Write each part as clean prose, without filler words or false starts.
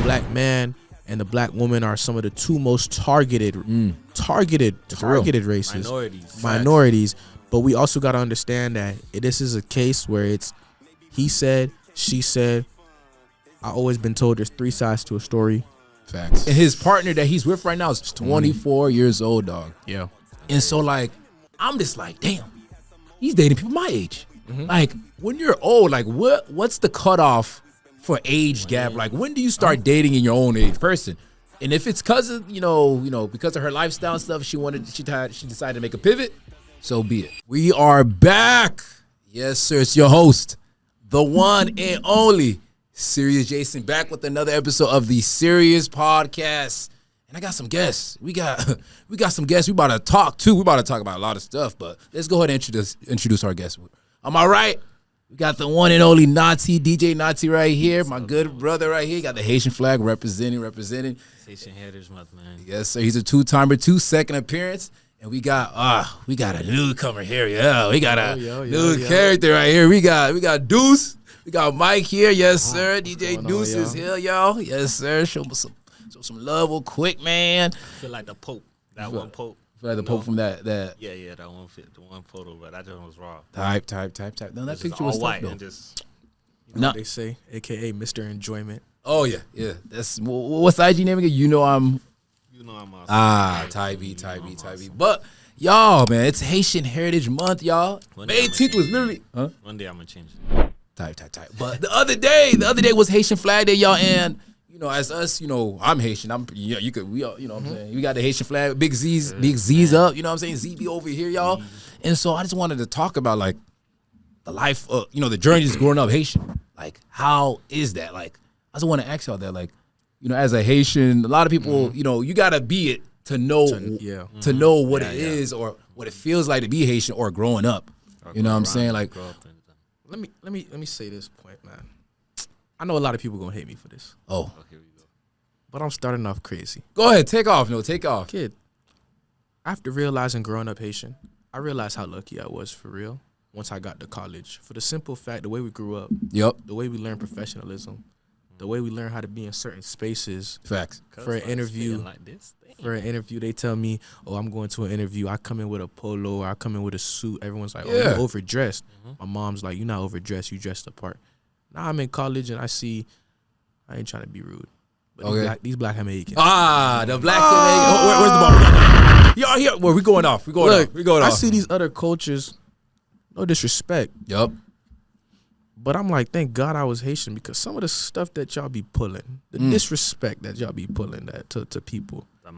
black man and the black woman are some of the two most targeted races, minorities. But we also got to understand that this is a case where it's he said, she said. I always been told there's three sides to a story. Facts. And his partner that he's with right now is 24 years old, dog. Yeah. And so like, I'm just like, damn, he's dating people my age. Like, when you're old, like what's the cutoff for age gap? Like, when do you start dating in your own age person? And if it's because of, because of her lifestyle and stuff, she decided to make a pivot, so be it. We are back. Yes, sir. It's your host, the one and only SeriousJasen, back with another episode of the Serious Podcast. And I got some guests. We got some guests. We about to talk too. We about to talk about a lot of stuff, but let's go ahead and introduce our guests. Am I right? We got the one and only Nazi, DJ Nazi right here. My good brother right here. Got the Haitian flag representing. Haitian Heritage Month, man. Yes, sir. He's a two-timer, second appearance. And we got a newcomer here. Yeah, we got a new character right here. We got Deuce. We got Mike here. Yes, sir. DJ Deuce is here, y'all. Yes, sir. Show some love real quick, man. I feel like the Pope. That one Pope. Feel like the Pope from that. Yeah, that one fit the one photo, but that just was raw. Type. No, that picture was white though. and just what they say, aka Mr. Enjoyment. Oh yeah. That's what's the IG name again? I'm Ty B. But y'all, man, it's Haitian Heritage Month, y'all. May 18th was literally. One day I'm gonna change it. Type. But the other day was Haitian Flag Day, y'all, and as us, I'm Haitian. I'm what I'm saying. We got the Haitian flag, big Z's up. You know what I'm saying? ZB over here, y'all. And so I just wanted to talk about like the life, the journey just growing up Haitian. Like, how is that? Like, I just want to ask y'all that. Like, as a Haitian, a lot of people, you gotta be it to know what it is or what it feels like to be Haitian or growing up. You know what I'm saying? Like, let me say this point, man. I know a lot of people gonna hate me for this. Oh, here we go. But I'm starting off crazy. Go ahead, take off. Kid, after realizing growing up Haitian, I realized how lucky I was for real once I got to college. For the simple fact, the way we grew up, the way we learned professionalism, the way we learn how to be in certain spaces. Facts. For an interview, they tell me, "Oh, I'm going to an interview." I come in with a polo, or I come in with a suit. Everyone's like, "Oh, you're overdressed." My mom's like, "You're not overdressed. You dressed the part." Now I'm in college and I ain't trying to be rude, but these black Jamaicans. The black Jamaicans. Where's the ball? Y'all here? Where we going off? We going off. I see these other cultures. No disrespect. Yup. But I'm like, thank God I was Haitian, because some of the stuff that y'all be pulling, the disrespect that y'all be pulling that to people. The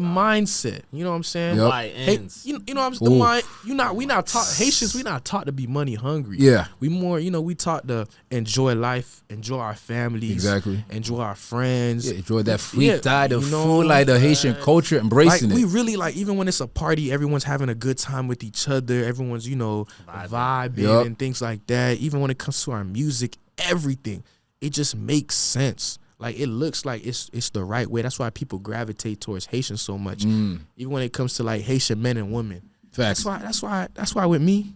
mindset. You know what I'm saying? Yep. Why ends? You know what I'm saying? We not taught Haitians. We not taught to be money hungry. Yeah. We more, we taught to enjoy life, enjoy our families, exactly, enjoy our friends, enjoy that freak diet of food, like the Haitian culture, embracing it. We really even when it's a party, everyone's having a good time with each other. Everyone's vibing and things like that. Even when it comes to our music, everything, it just makes sense. Like, it looks like it's the right way. That's why people gravitate towards Haitian so much. Even when it comes to like Haitian men and women. Facts. That's why with me,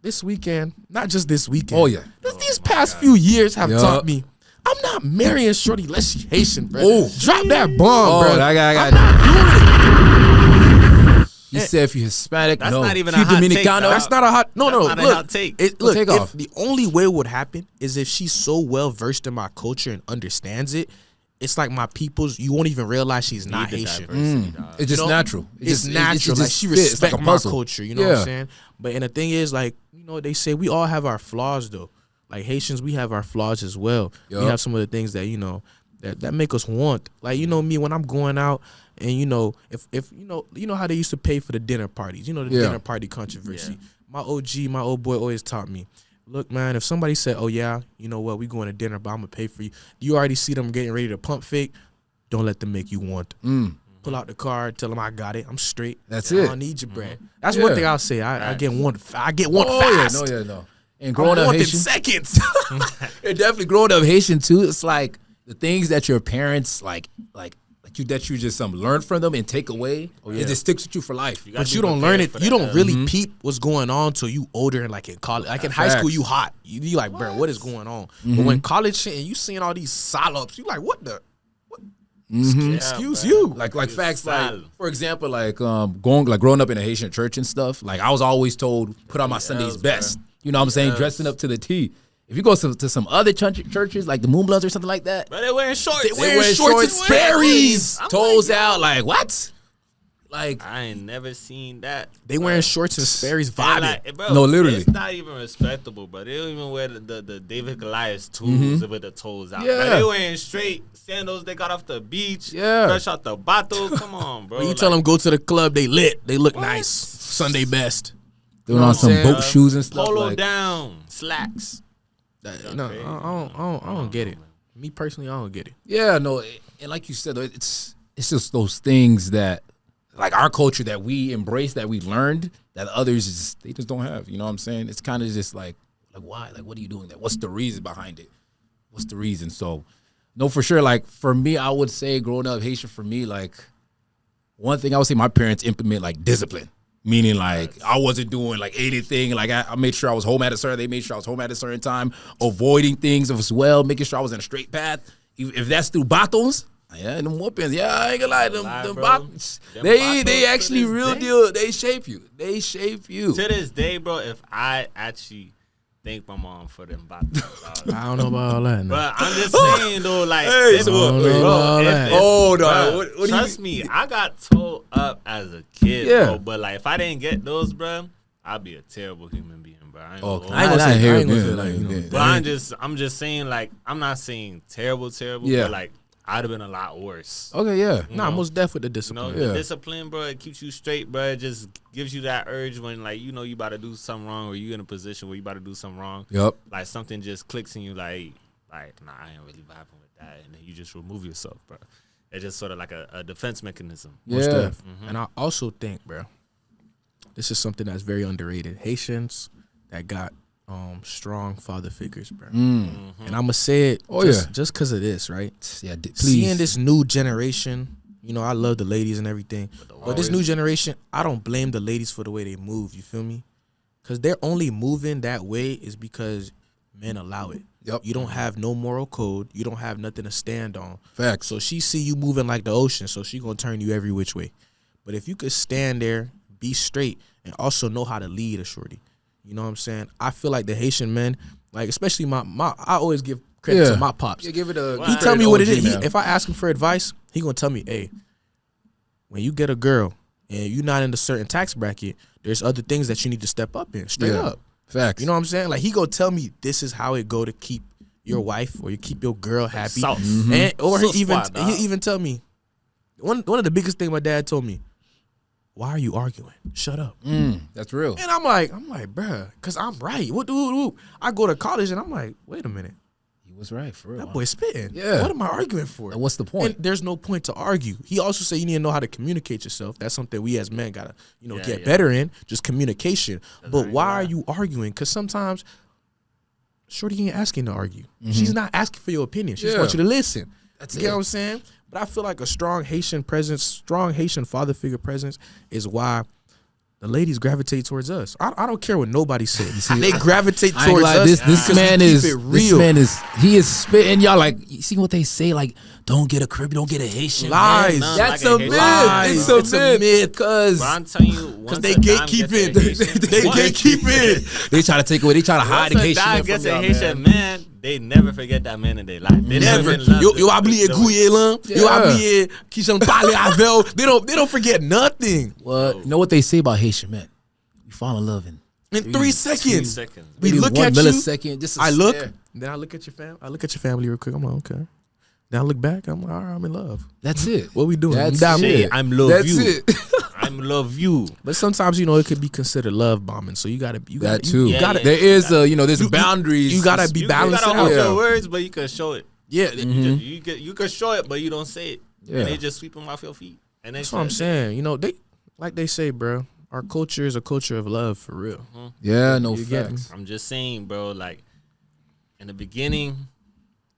this weekend, not just this weekend. Oh yeah. These past few years have taught me I'm not marrying shorty unless she Haitian, bro. Oh, drop that bomb, bro. I got You said if you're Hispanic, that's not even a hot Dominicano, take. That's not a hot. No. Not a hot take. Take off. The only way it would happen is if she's so well versed in my culture and understands it. It's like my people's. You won't even realize she's not Haitian. It's just natural. It's natural. Like, she respects my culture. You know what I'm saying? But and the thing is, like, they say we all have our flaws though. Like Haitians, we have our flaws as well. Yep. We have some of the things that that make us want. Like, me when I'm going out. And if how they used to pay for the dinner parties, the dinner party controversy. Yeah. My old boy always taught me, look, man, if somebody said, oh yeah, you know what, we going to dinner, but I'm gonna pay for you. You already see them getting ready to pump fake. Don't let them make you want. Pull out the card, tell them I got it. I'm straight. That's it. I don't need your bread. That's one thing I'll say. I get one. I get one fast. No. And growing up Haitian, seconds. And definitely growing up Haitian too. It's like the things that your parents like that you just learn from them and take away. It just sticks with you for life. But you don't learn it. You don't really peep what's going on till you older and like in college. Like in high school, you hot. You like, bro, what is going on? But when college shit and you seeing all these salops, you like, what the? What? Excuse you. Like facts. Like for example, like growing up in a Haitian church and stuff. Like I was always told, put on my Sunday's best. You know what I'm saying? Dressing up to the T. If you go to some other churches like the Moonbloods or something like that, but they wearing shorts. They wearing shorts and Sperry's, toes out. Like what? Like I ain't never seen that. They wearing shorts and Sperry's vibing. Like, bro, no, literally, it's not even respectable, bro. They don't even wear the David Goliath tools with the toes out. Yeah. Bro. They wearing straight sandals they got off the beach. Yeah, fresh out the bottle. Come on, bro. When you tell them go to the club, they lit. They look nice. Sunday best. Doing on some boat shoes and stuff. Polo down, slacks. No, I don't get it. Me personally, I don't get it. Yeah, no, and like you said, it's just those things that, like our culture that we embrace, that we learned, that others they just don't have. You know what I'm saying? It's kind of just like why? Like, what are you doing that? What's the reason behind it? What's the reason? So, no, for sure. Like for me, I would say growing up Haitian, for me, like one thing I would say, my parents implement like discipline. Meaning, like, I wasn't doing, like, anything. Like, I made sure I was home at a certain, they made sure I was home at a certain time, avoiding things as well, making sure I was in a straight path. If that's through batons, yeah, them whoopings, yeah, I ain't gonna lie, them batons, they actually real deal, they shape you. They shape you. To this day, bro, if I actually thank my mom for them batons. I don't know about all that. No. But I'm just saying, though, like, trust me, I got told up as a kid, bro. But, like, if I didn't get those, bro, I'd be a terrible human being, bro. I ain't gonna say but I'm just saying, like, I'm not saying terrible, but, like, I'd have been a lot worse. Okay, yeah. Nah, most definitely the discipline. The discipline, bro, it keeps you straight, bro. It just gives you that urge when, like, you know you about to do something wrong or you in a position where you about to do something wrong. Yep. Like, something just clicks in you, like, nah, I ain't really vibing with that. And then you just remove yourself, bro. It's just sort of like a defense mechanism. Yeah. And I also think, bro, this is something that's very underrated. Haitians that got strong father figures, bro. And I'm gonna say it just because of this, right? Yeah, please. Seeing this new generation, you know, I love the ladies and everything, but this new generation, I don't blame the ladies for the way they move. You feel me? Because they're only moving that way is because men allow it. Yep. You don't have no moral code. You don't have nothing to stand on. Facts. So she see you moving like the ocean, so she gonna turn you every which way. But if you could stand there, be straight, and also know how to lead a shorty. You know what I'm saying? I feel like the Haitian men, like especially my I always give credit to my pops. Yeah, give it a. He tell me what it is. If I ask him for advice, he gonna tell me, hey, when you get a girl and you're not in a certain tax bracket, there's other things that you need to step up in. Straight up. Facts. You know what I'm saying? Like he gonna tell me this is how it go to keep your wife or you keep your girl happy. And or he even tell me one of the biggest things my dad told me. Why are you arguing? Shut up. That's real. And I'm like, bruh, because I'm right. What do I go to college and I'm like, wait a minute. He was right, for real. That boy spitting. Yeah. What am I arguing for? And what's the point? And there's no point to argue. He also said you need to know how to communicate yourself. That's something we as men gotta, get better in. Just communication. But why are you arguing? Because sometimes shorty ain't asking to argue. She's not asking for your opinion. She just wants you to listen. You get what I'm saying? But I feel like a strong Haitian presence, strong Haitian father figure presence is why the ladies gravitate towards us. I don't care what nobody says. They gravitate towards us. This man is spitting. Y'all like, you see what they say? Like, don't get a Caribbean, don't get a Haitian. Lies. That's a myth. It's a myth. Because I'm telling you, because they gatekeeping. They gatekeeping. They try to take away. They try to hide the Haitian man gets a Haitian man. They never forget that man in their life. They never. Yo oublié Gouye là. Yo oublié qui sont parlé avec. They don't forget nothing. Well, you know what they say about Haitian men? You fall in love in 3 seconds. We Maybe look 1 at millisecond. you. I look. Then I look at your family. I look at your family real quick. I'm like, okay. Then I look back. I'm like, all right, I'm in love. That's it. What we doing? That's it. I'm love That's you. it. I'm love you. But sometimes it could be considered love bombing. So you gotta that too. There is there's boundaries. You gotta be balanced. You gotta hold your words, but you can show it. Yeah, you can show it, but you don't say it. Yeah. And they just sweep them off your feet. And that's what I'm saying. They like they say, bro. Our culture is a culture of love for real. Yeah, no facts. I'm just saying, bro. Like in the beginning,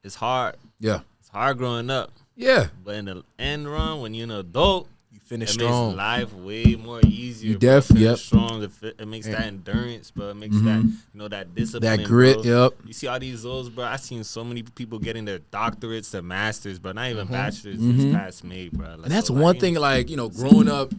it's hard. Yeah, it's hard growing up. Yeah. But in the end run, when you're an adult, you finish it strong. makes life way more easier. You definitely strong. It makes that endurance, bro. It makes that that discipline, that grit. Bro. Yep. You see all these those, bro. I seen so many people getting their doctorates, their masters, but not even bachelors this past May, bro. And that's one thing, like, growing up,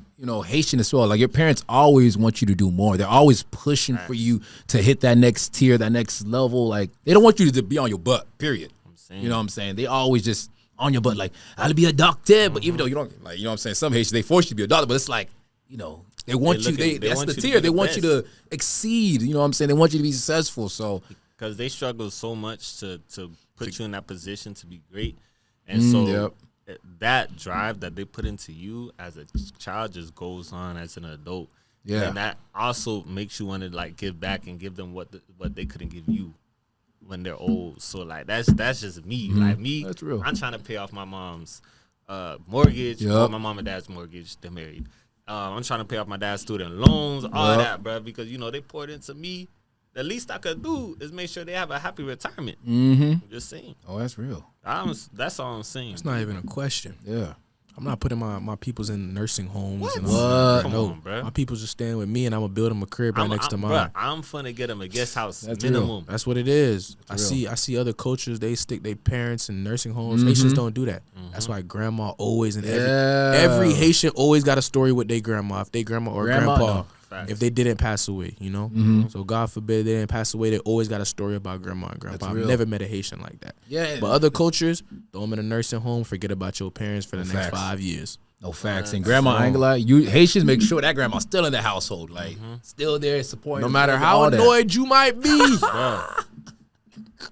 Haitian as well. Like, your parents always want you to do more. They're always pushing for you to hit that next tier, that next level. Like, they don't want you to be on your butt, period. You know what I'm saying? They always just on your butt, like, I'll be a doctor. But even though you don't, like, what I'm saying? Some Haitians, they force you to be a doctor, but it's like, they want you, that's the tier. They want you to exceed, you know what I'm saying? They want you to be successful, so. Because they struggle so much to put you in that position to be great. And so that drive that they put into you as a child just goes on as an adult. Yeah. And that also makes you want to, like, give back and give them what they couldn't give you when they're old. So, like, that's just me. Like, me, that's real. I'm trying to pay off my mom's mortgage, my mom and dad's mortgage. They're married. I'm trying to pay off my dad's student loans, all that, bro, because, they poured into me. The least I could do is make sure they have a happy retirement. I'm just saying. Oh, that's real. That's all I'm saying. It's not even a question. Yeah. I'm not putting my peoples in nursing homes. What? And Come on, bro. My people's just staying with me, and I'm going to build them a crib right next to mine. Bro, I'm finna get them a guest house That's minimum. real. That's what it is. I see other cultures, they stick their parents in nursing homes. Haitians don't do that. That's why grandma always, and every Haitian always got a story with their grandma. If they grandma or grandpa, if they didn't pass away, So God forbid they didn't pass away, they always got a story about grandma and grandpa. I've never met a Haitian like that. Yeah. But other cultures, throw them in a nursing home, forget about your parents for the next 5 years. No facts. And grandma, I ain't gonna lie, you Haitians make sure that grandma's still in the household, like still there supporting. No matter how annoyed you might be.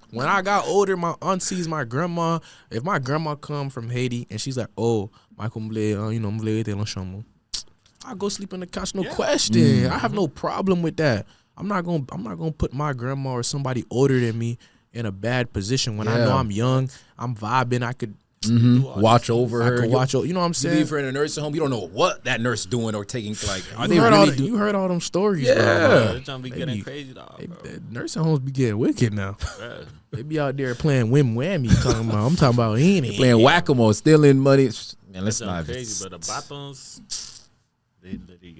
When I got older, my aunties, my grandma, if my grandma come from Haiti and she's like, oh, Michael I go sleep on the couch, no question. I have no problem with that. I'm not gonna put my grandma or somebody older than me in a bad position when I know I'm young, I'm vibing, I could watch over her. You know what I'm saying? You leave her in a nursing home, you don't know what that nurse is doing or taking. Like, you heard all them stories, bro. They're trying to be getting crazy, dog, bro. Nursing homes be getting wicked now. They be out there playing whim whammy. I'm talking about any playing whack-a-mole, stealing money. Man, let's not. Crazy, but the batons.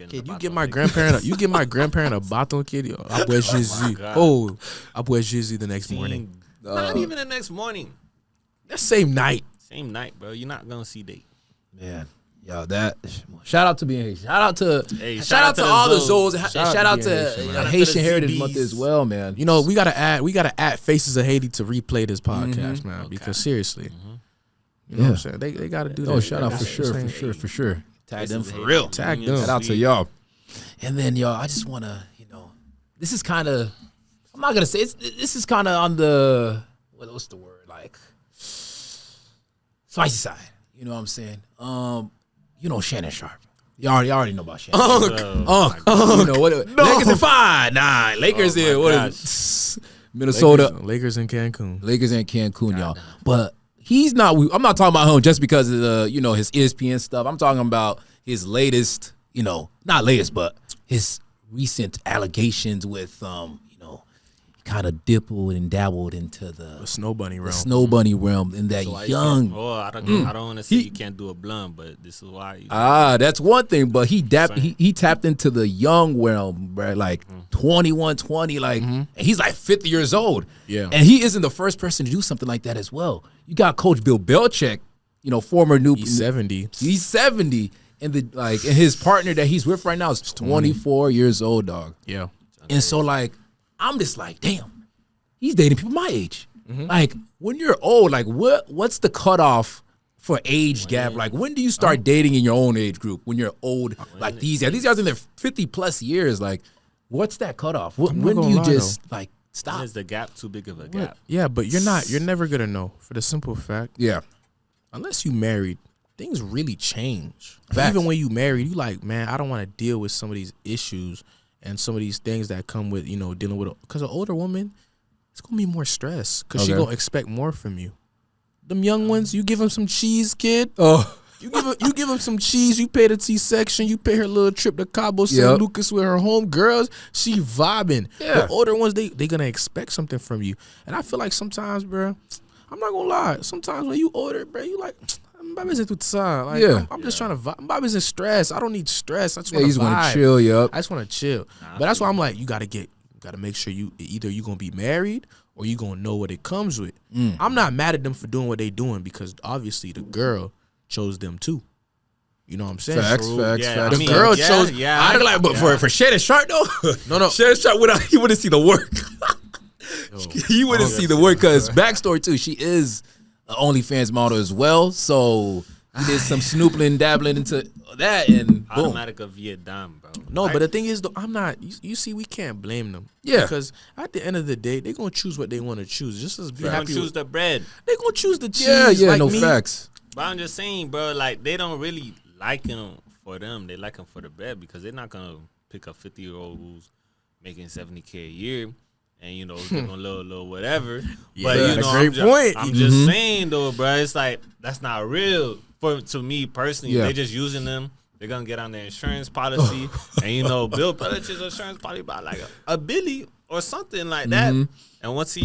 Kid, you get my grandparent a baton, kid. I wear Jizzy. I wear Jizzy the next morning. Not even the next morning. That same night. Same night, bro. You're not gonna see date. Man, yo, that shout out to being Haitian. Shout out to all the Zoes. Shout out to Haitian Heritage Month as well, man. We gotta add Faces of Haiti to replay this podcast, man. Because seriously, you know what I'm saying? They gotta do that. Oh, shout out for sure. Tag them for real. Tag them. Shout out to y'all. And then, y'all, I just want to, this is kind of, I'm not going to say, this is kind of on the, what's the word, like, spicy side. You know what I'm saying? Shannon Sharp. Y'all already know about Shannon. Lakers in 5. Nah, Lakers in, what is it? Minnesota. Lakers in Cancun. Y'all. But he's not. I'm not talking about him just because of the, his ESPN stuff. I'm talking about his latest, not latest, but his recent allegations with, kind of dibbled and dabbled into the Snow Bunny realm. In that young. I don't want to say you can't do a blunt, but this is why. That's one thing. But he tapped into the young realm, bro. Like 21, 20, like, and he's like 50 years old. Yeah, and he isn't the first person to do something like that as well. You got Coach Bill Belichick, former new. He's 70. He's 70, and and his partner that he's with right now is 24 years old, dog. Yeah, and so like, I'm just like, damn, he's dating people my age. Like, when you're old, like, what's the cutoff for age gap? Like, when do you start dating in your own age group? When you're old, like these guys in their 50 plus years, like, what's that cutoff? When do you just like stop? Is the gap too big of a gap? Yeah, but you're never gonna know for the simple fact. Yeah, unless you married, things really change. Facts. Even when you married, you like, man, I don't want to deal with some of these issues and some of these things that come with, dealing with, because an older woman, it's going to be more stress because she going to expect more from you. Them young ones, you give them some cheese, kid. Oh. You give them some cheese, you pay the C-section, you pay her little trip to Cabo San Lucas with her home girls, she vibing. Yeah. The older ones, they going to expect something from you. And I feel like sometimes, bro, I'm not going to lie, sometimes when you older, bro, you like, I'm just trying to vibe. I'm isn't stress. I don't need stress. I just want to want to chill. Yep. I just want to chill. But that's why I'm like, you gotta make sure you gonna be married or you gonna know what it comes with. I'm not mad at them for doing what they doing because obviously the girl chose them too. You know what I'm saying? Facts. The girl chose. I like, but for Shannon Sharp though, no. Shannon Sharp he wouldn't see the work. He wouldn't see the work because backstory too. She is an OnlyFans model as well, so he did some snooping, dabbling into that, and boom. Automatic of Vietnam, bro. No, but the thing is, though, I'm not. You see, we can't blame them. Yeah, because at the end of the day, they're gonna choose what they want to choose. Just as be happy. Choose the bread. They're gonna choose the cheese. Yeah, like no me. facts. But I'm just saying, bro. Like they don't really like him for them. They like him for the bread because they're not gonna pick a 50-year-old who's making $70K a year. And you know, doing a little whatever. But you know, I'm just saying though, bro. It's like that's not real to me personally. They just using them. They're gonna get on their insurance policy, and you know, Bill Belichick's insurance policy about like a billy or something like that. And once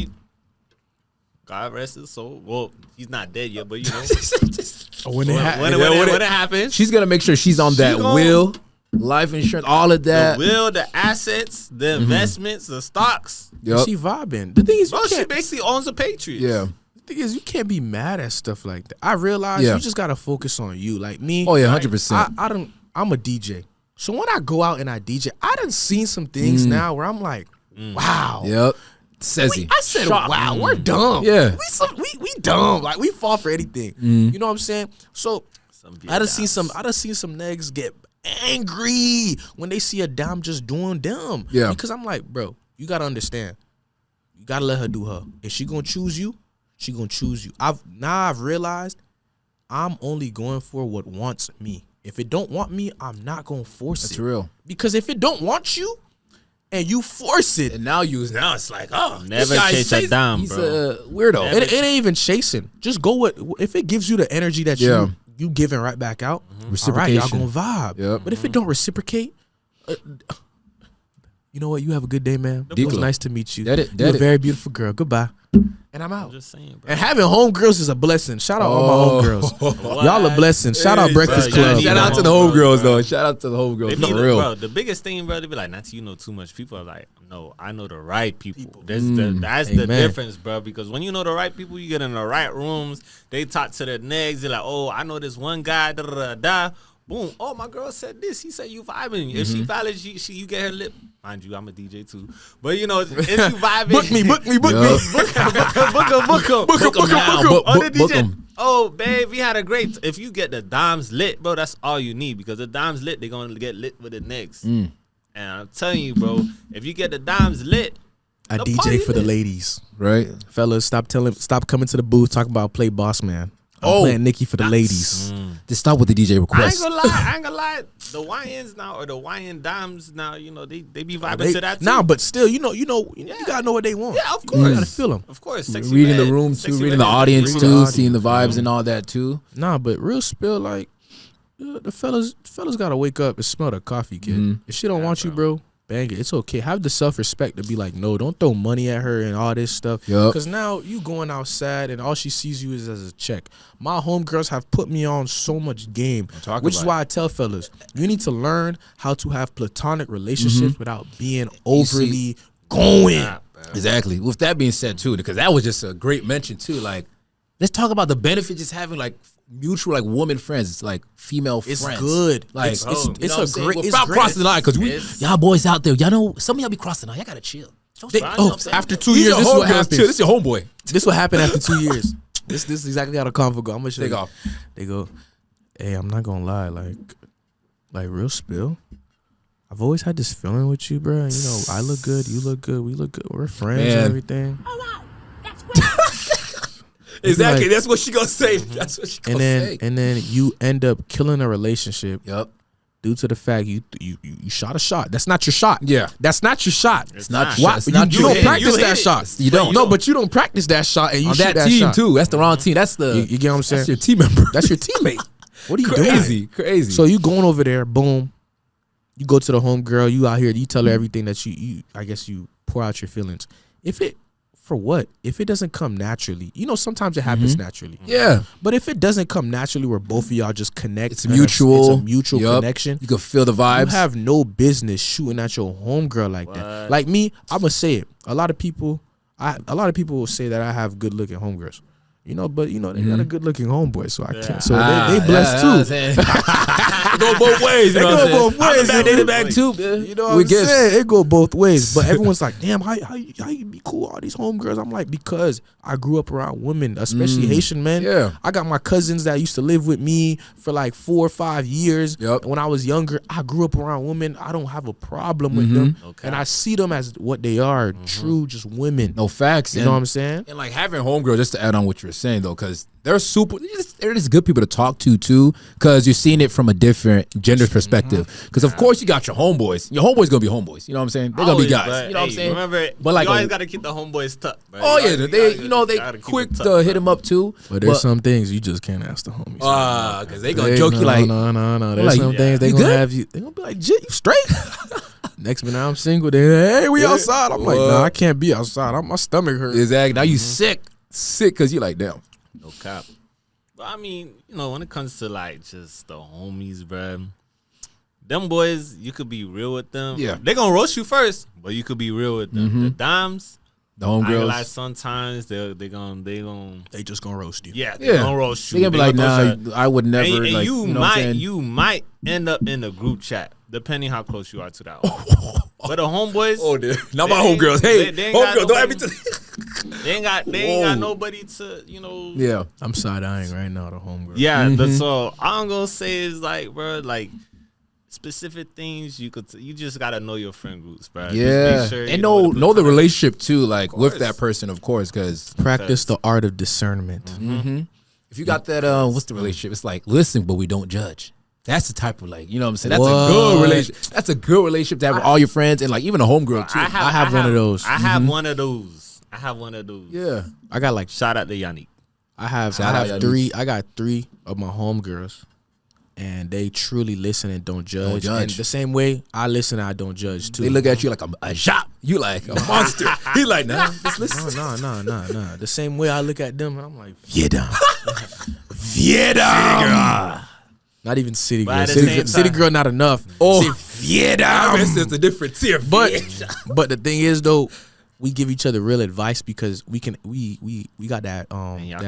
God rest his soul. Well, he's not dead yet, but you know, when it happens, she's gonna make sure she's on that will. Life insurance, all of that. The will, the assets, the investments, the stocks. Yep. She vibing. The thing is, she basically owns the Patriots. Yeah. The thing is, you can't be mad at stuff like that. I realize you just gotta focus on you. Like me. Oh yeah, 100%. I'm a DJ. So when I go out and I DJ, I done seen some things now where I'm like, wow. Yep. Says he. I said, wow, we're dumb. Yeah. We dumb. Like we fall for anything. You know what I'm saying? So I done seen some niggas get angry when they see a dime just doing them. Yeah. Because I'm like, bro, you gotta understand. You gotta let her do her. If she gonna choose you, she gonna choose you. I've realized I'm only going for what wants me. If it don't want me, I'm not gonna force it. That's real. Because if it don't want you and you force it, and now it's like, oh, never chase a dime, he's bro. a weirdo. It ain't even chasing. Just go with if it gives you the energy that you giving right back out. Reciprocation. All right, y'all gonna vibe. Yep. But if it don't reciprocate, you know what? You have a good day, man. It was nice to meet you. You're a very beautiful girl. Goodbye. And I'm out. I'm just saying, bro. And having homegirls is a blessing. Shout out all my homegirls. Y'all a blessing. Shout out Breakfast Club. Shout out to the homegirls, though. Shout out to the homegirls. For real. Bro, the biggest thing, bro, they be like, not till you know too much. People are like, no, I know the right people. That's the difference, bro. Because when you know the right people, you get in the right rooms. They talk to the next. They're like, oh, I know this one guy. Da da da. Boom. Oh, my girl said this. He said you vibing. If she valid, you get her lip. Mind you, I'm a DJ too. But you know, if you vibing, book me. Book him. Oh, babe, we had a great. If you get the dimes lit, bro, that's all you need because the dimes lit, they're gonna get lit with the next. And I'm telling you, bro, if you get the dimes lit, I DJ for the ladies, right? Fellas, stop coming to the booth talking about play boss man. I'm playing Nikki for the ladies. Just stop with the DJ request. I ain't gonna lie. The YNs now or the YN dimes now, you know, they be vibing to that too. Nah, but still, you gotta know what they want. Yeah, of course. You gotta feel them. Of course. Reading the room too, reading the audience too, seeing the vibes and all that too. Nah, but real spill, like the fellas gotta wake up and smell the coffee, kid. If she don't want you, bro, bang it. It's okay. Have the self-respect to be like, no, don't throw money at her and all this stuff. Because now you going outside and all she sees you is as a check. My homegirls have put me on so much game, which is why I tell fellas, you need to learn how to have platonic relationships without being overly going. Exactly. With that being said too, because that was just a great mention too. Like, let's talk about the benefit just having like mutual like woman friends. It's like female friends. It's good. Like it's a great. It's stop crossing the line because y'all boys out there, y'all know some of y'all be crossing the line. Y'all gotta chill. After 2 years, this is what happens. This is your homeboy. This what happened after 2 years. This is exactly how the convo go. I'm gonna show you. Off. They go, hey, I'm not gonna lie, like real spill. I've always had this feeling with you, bro. You know, I look good, you look good, we look good. We're friends and everything. Oh wow, that's great. Exactly. That's what she gonna say. That's what she gonna say. And then you end up killing a relationship. Yep. Due to the fact you shot a shot. That's not your shot. Yeah. That's not your shot. It's not. Why, it's not you don't practice that shot. You don't. No, but you don't practice that shot and you on shoot that team shot too. That's the wrong team. That's the you get what I'm saying? That's your team member. That's your teammate. What are you doing? Crazy. So you going over there, boom. You go to the home girl, you out here, you tell her everything that you I guess you pour out your feelings. If it For what? If it doesn't come naturally, sometimes it happens naturally. Yeah. But if it doesn't come naturally where both of y'all just connect, it's mutual. It's a mutual connection. You can feel the vibes. You have no business shooting at your homegirl like that. Like me, I'm gonna say it. A lot of people will say that I have good looking homegirls. But they got a good looking homeboy, so I can't. So they blessed too. It go both ways. It go both ways. They did it back too. You know what I'm saying? It go both ways. But everyone's like, damn, how you be cool with all these homegirls? I'm like, because I grew up around women, especially Haitian men. Yeah. I got my cousins that used to live with me for like 4 or 5 years. Yep. When I was younger, I grew up around women. I don't have a problem with them. Okay. And I see them as what they are, true, just women. No facts. You know what I'm saying? And like having homegirls, just to add on what you're saying though, because they're just good people to talk to too, because you're seeing it from a different gender perspective. Because of course you got your homeboys. Your homeboys gonna be homeboys. You know what I'm saying? They're gonna be guys. You know what I'm saying? Remember, but like you always gotta keep the homeboys tucked. Right? Oh yeah, they quick to hit them up too. But there's some things you just can't ask the homies. Because they gonna joke you like, no. There's some things they gonna have you. They gonna be like, "Jit, you straight?" Next minute I'm single. They, hey, we outside. I'm like, nah, I can't be outside. My stomach hurts. Exactly. Now you sick because you like, damn. No cap. But I mean, when it comes to like just the homies, bruh, them boys, you could be real with them. Yeah. They gonna roast you first, but you could be real with them. The dimes, the homegirls, like sometimes they just gonna roast you. Yeah, they gonna roast you. They gonna be like, nah, I would never. And like, you might end up in a group chat, depending how close you are to that. But the homeboys, not my homegirls. Hey, homegirls, don't have me to. They ain't got nobody to, Yeah, I'm side-eyeing right now the homegirl. Yeah, so all I'm gonna say is like, bro, like specific things you just gotta know your friend groups, bro. Yeah, just make sure and know the relationship too, like with that person, of course, because practice the art of discernment. If you got that, what's the relationship? It's like listen, but we don't judge. That's the type of you know what I'm saying? That's a good relationship. That's a good relationship to have with all your friends and like even a homegirl too. I have one of those. I have one of those. Yeah. I got like shout out to Yannick. I have three. I got 3 of my homegirls, and they truly listen and don't judge. And the same way I listen, I don't judge too. They look at you like a shop. You like a monster. He like, nah, just listen. No. The same way I look at them, and I'm like, Vietnam. Not even city girl. City girl, not enough. Vietnam. It's a different tier. But the thing is though, we give each other real advice because we got that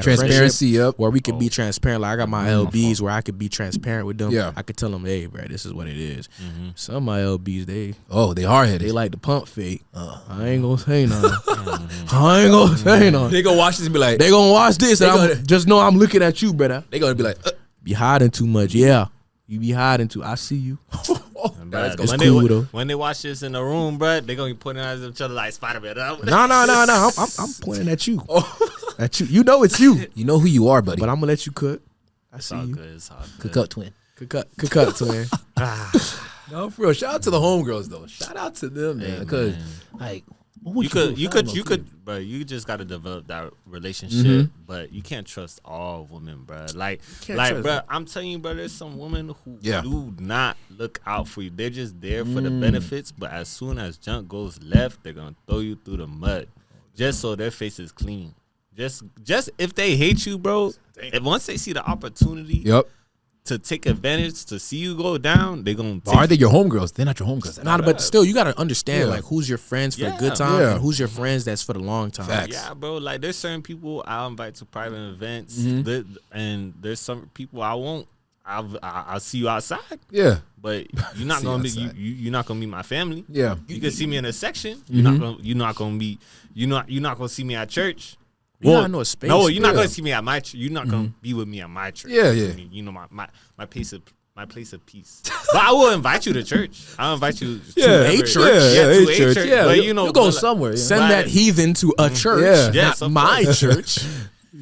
transparency up where we can be transparent. Like I got my LBs where I could be transparent with them. Yeah. I could tell them, hey, bro, this is what it is. Some of my LBs, they hard headed. They like to pump fake. I ain't gonna say nothing. They gonna watch this and be like, they gonna watch this and just know I'm looking at you, brother. They gonna be like, be hiding too much. Yeah. You be hiding too. I see you. It's cool though. When they watch this in the room, bro, they gonna be pointing at each other like Spider-Man. No. I'm pointing at you. At you. You know it's you. You know who you are, buddy. But I'm gonna let you cook. I see you. It's all good. Cook up, twin. Cook up, twin. No, for real. Shout out to the homegirls though. Shout out to them, man. Because like. You could, bro. You just got to develop that relationship, but you can't trust all women, bro. Bro, I'm telling you, bro. There's some women who do not look out for you. They're just there for the benefits, but as soon as junk goes left, they're gonna throw you through the mud, just so their face is clean. Just if they hate you, bro. And once they see the opportunity, to take advantage to see you go down, they gonna. Are they your homegirls? They're not your homegirls. But still, you gotta understand like who's your friends for the good time and who's your friends that's for the long time. Facts. Yeah, bro. Like there's certain people I'll invite to private events, and there's some people I won't. I'll see you outside. Yeah, but you're not gonna be you're not gonna meet my family. Yeah, you can see me in a section. You're not gonna see me at church. Well, no space. No, you're not gonna see me at my church. You're not gonna be with me at my church. Yeah. You know my place of peace. But I will invite you to church. I'll invite you to a church. To a church. Yeah, but you go somewhere. Send that heathen to a church, not my church.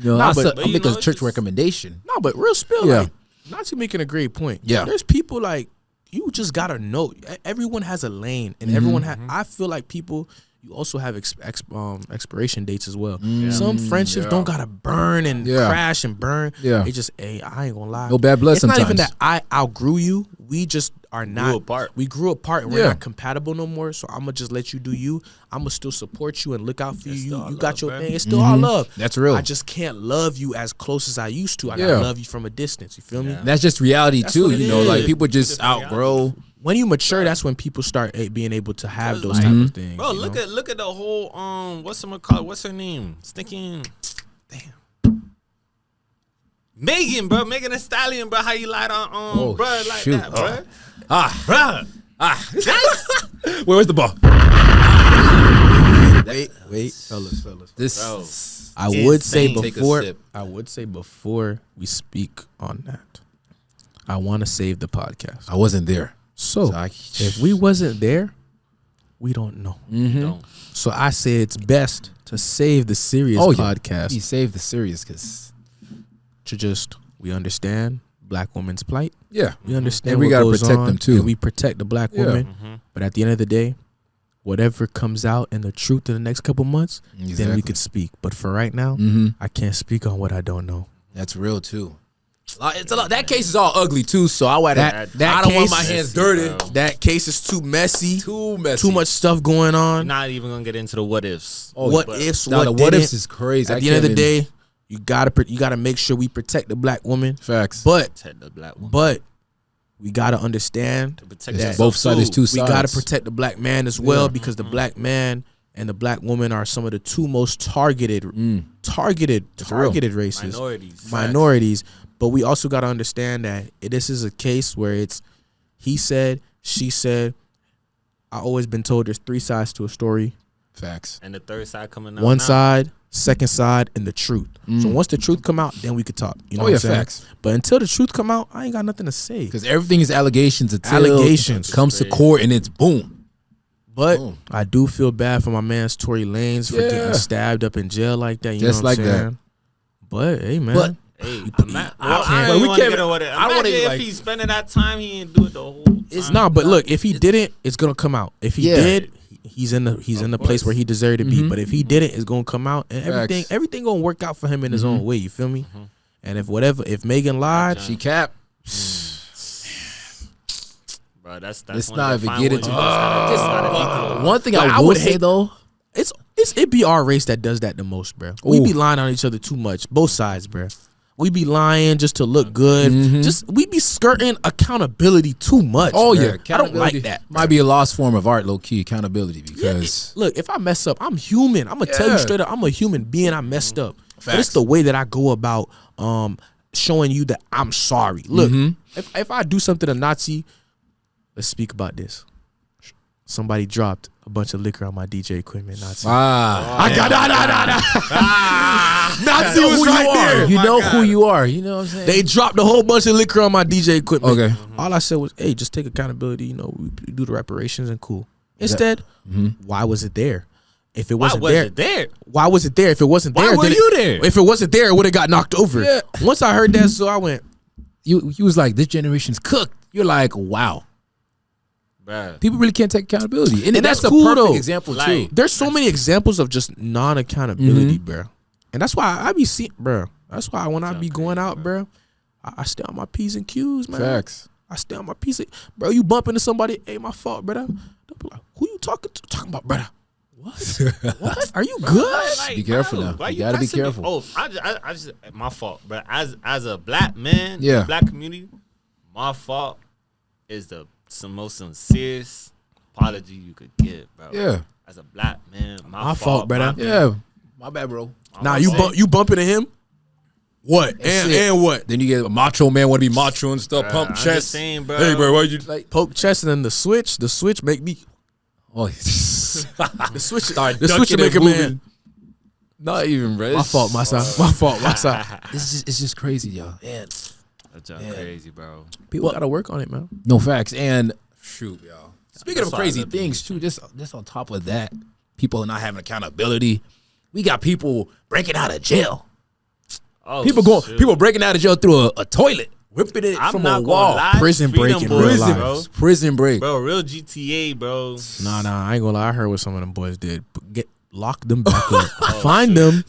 I'm making a church recommendation. No, but real spill. Like, not to making a great point. Yeah, there's people like you just gotta know. Everyone has a lane, and everyone I feel like people. you also have expiration dates as well. Some friendships don't gotta burn and crash and burn. It just, hey, I ain't gonna lie. No bad blood. It's sometimes. not even that I outgrew you. We just are not. Apart. We grew apart and we're not compatible no more. So I'm gonna just let you do you. I'm gonna still support you and look out for you. You got your thing. It's still all love. That's real. I just can't love you as close as I used to. I gotta love you from a distance. You feel me? That's just reality too. You know, is. like people just outgrow. When you mature, that's when people start being able to have those type of things. Bro, look at the whole what's her name? Stinking, damn. Megan, bro, Megan Thee Stallion, bro. How you lied on bro like that, bro? Where's the ball? Wait, fellas. This I would say before we speak on that, I want to save the podcast. I wasn't there. So if we wasn't there, we don't know. So I say it's best to save the serious podcast. You save the serious because we understand black women's plight. Yeah, we understand. And we gotta protect them too. And we protect the black woman. But at the end of the day, whatever comes out in the truth in the next couple months, then we could speak. But for right now, I can't speak on what I don't know. That's real too. It's a lot. That case is all ugly too. So I don't want my hands dirty. That case is too messy. Too messy. Too much stuff going on. Not even gonna get into the what ifs. What ifs? What ifs is crazy. At the end of the day, you gotta make sure we protect the black woman. Facts. But protect the black woman. But we gotta understand that both sides is two sides. We gotta protect the black man as well because the black man and the black woman are some of the two most targeted races. Minorities. But we also got to understand that this is a case where it's he said, she said. I always been told there's three sides to a story. Facts. And the third side coming out. One side, second side, and the truth. So once the truth come out, then we could talk. You know what I'm saying? Facts. But until the truth come out, I ain't got nothing to say. Because everything is allegations until comes to court and it's boom. But I do feel bad for my man's Tory Lanez for getting stabbed up in jail like that. You know what I'm saying? But hey, man. Hey, I don't want to if he's spending that time, he didn't do it the whole time. But look, if he didn't, it's gonna come out. If he did, he's in the place where he deserved to be. But if he didn't, it's gonna come out, and everything gonna work out for him in his own way. You feel me? And if Megan lied, she capped. Bro, that's let's not even get into one thing I would say though. It be our race that does that the most, bro. We be lying on each other too much, both sides, bro. We be lying just to look good. We be skirting accountability too much. Oh bro. yeah, I don't like that. Might be a lost form of art, low key accountability. Because look, if I mess up, I'm human. I'm gonna tell you straight up, I'm a human being. I messed up. But it's the way that I go about showing you that I'm sorry. Look, if I do something to Nazi, let's speak about this. Somebody dropped a bunch of liquor on my DJ equipment. Nazi. I got Nazi was right there. You know who you are. You know what I'm saying? They dropped a whole bunch of liquor on my DJ equipment. Okay. All I said was, hey, just take accountability. You know, we do the reparations and cool. Instead, why was it there? If it wasn't there, why was it there? If it wasn't there, why were you there? If it wasn't there, it would have got knocked over. Yeah. Once I heard that, so I went. You was like, this generation's cooked. You're like, wow. People really can't take accountability, and that's cool, a perfect example too. There's so many examples of just non-accountability, bro, and that's why I be seeing, bro. That's why when I be going out, bro, I stay on my P's and Q's, man. Facts. I stay on my P's. Bro, you bump into somebody, hey, my fault, brother. They'll be like, who you talking to? Talking about, brother. What? What? Are you good? Like, be careful now. You gotta be careful. Oh, I just my fault, bro. As a black man, black community, my fault is the most sincerest apology you could give, bro. Yeah. As a black man, my fault, brother. Yeah. My bad, bro. Nah, you bump into him? What? And what? Then you get a macho man want to be macho and stuff, pump chest. Saying, bro. Hey, bro, why you like poke chest and then the switch make me. Oh, the switch make a man. Not even, bro. My fault, my son. My fault, my son. It's just crazy, y'all. Man. That's crazy, bro. People gotta work on it, man. No facts. And shoot, y'all. Speaking of crazy things, too, just on top of that, people not having accountability. We got people breaking out of jail. Oh, people breaking out of jail through a toilet. ripping it from a wall. Prison break in real life. Prison break. Bro, real GTA, bro. Nah, I ain't gonna lie. I heard what some of them boys did. Lock them back up. Find them,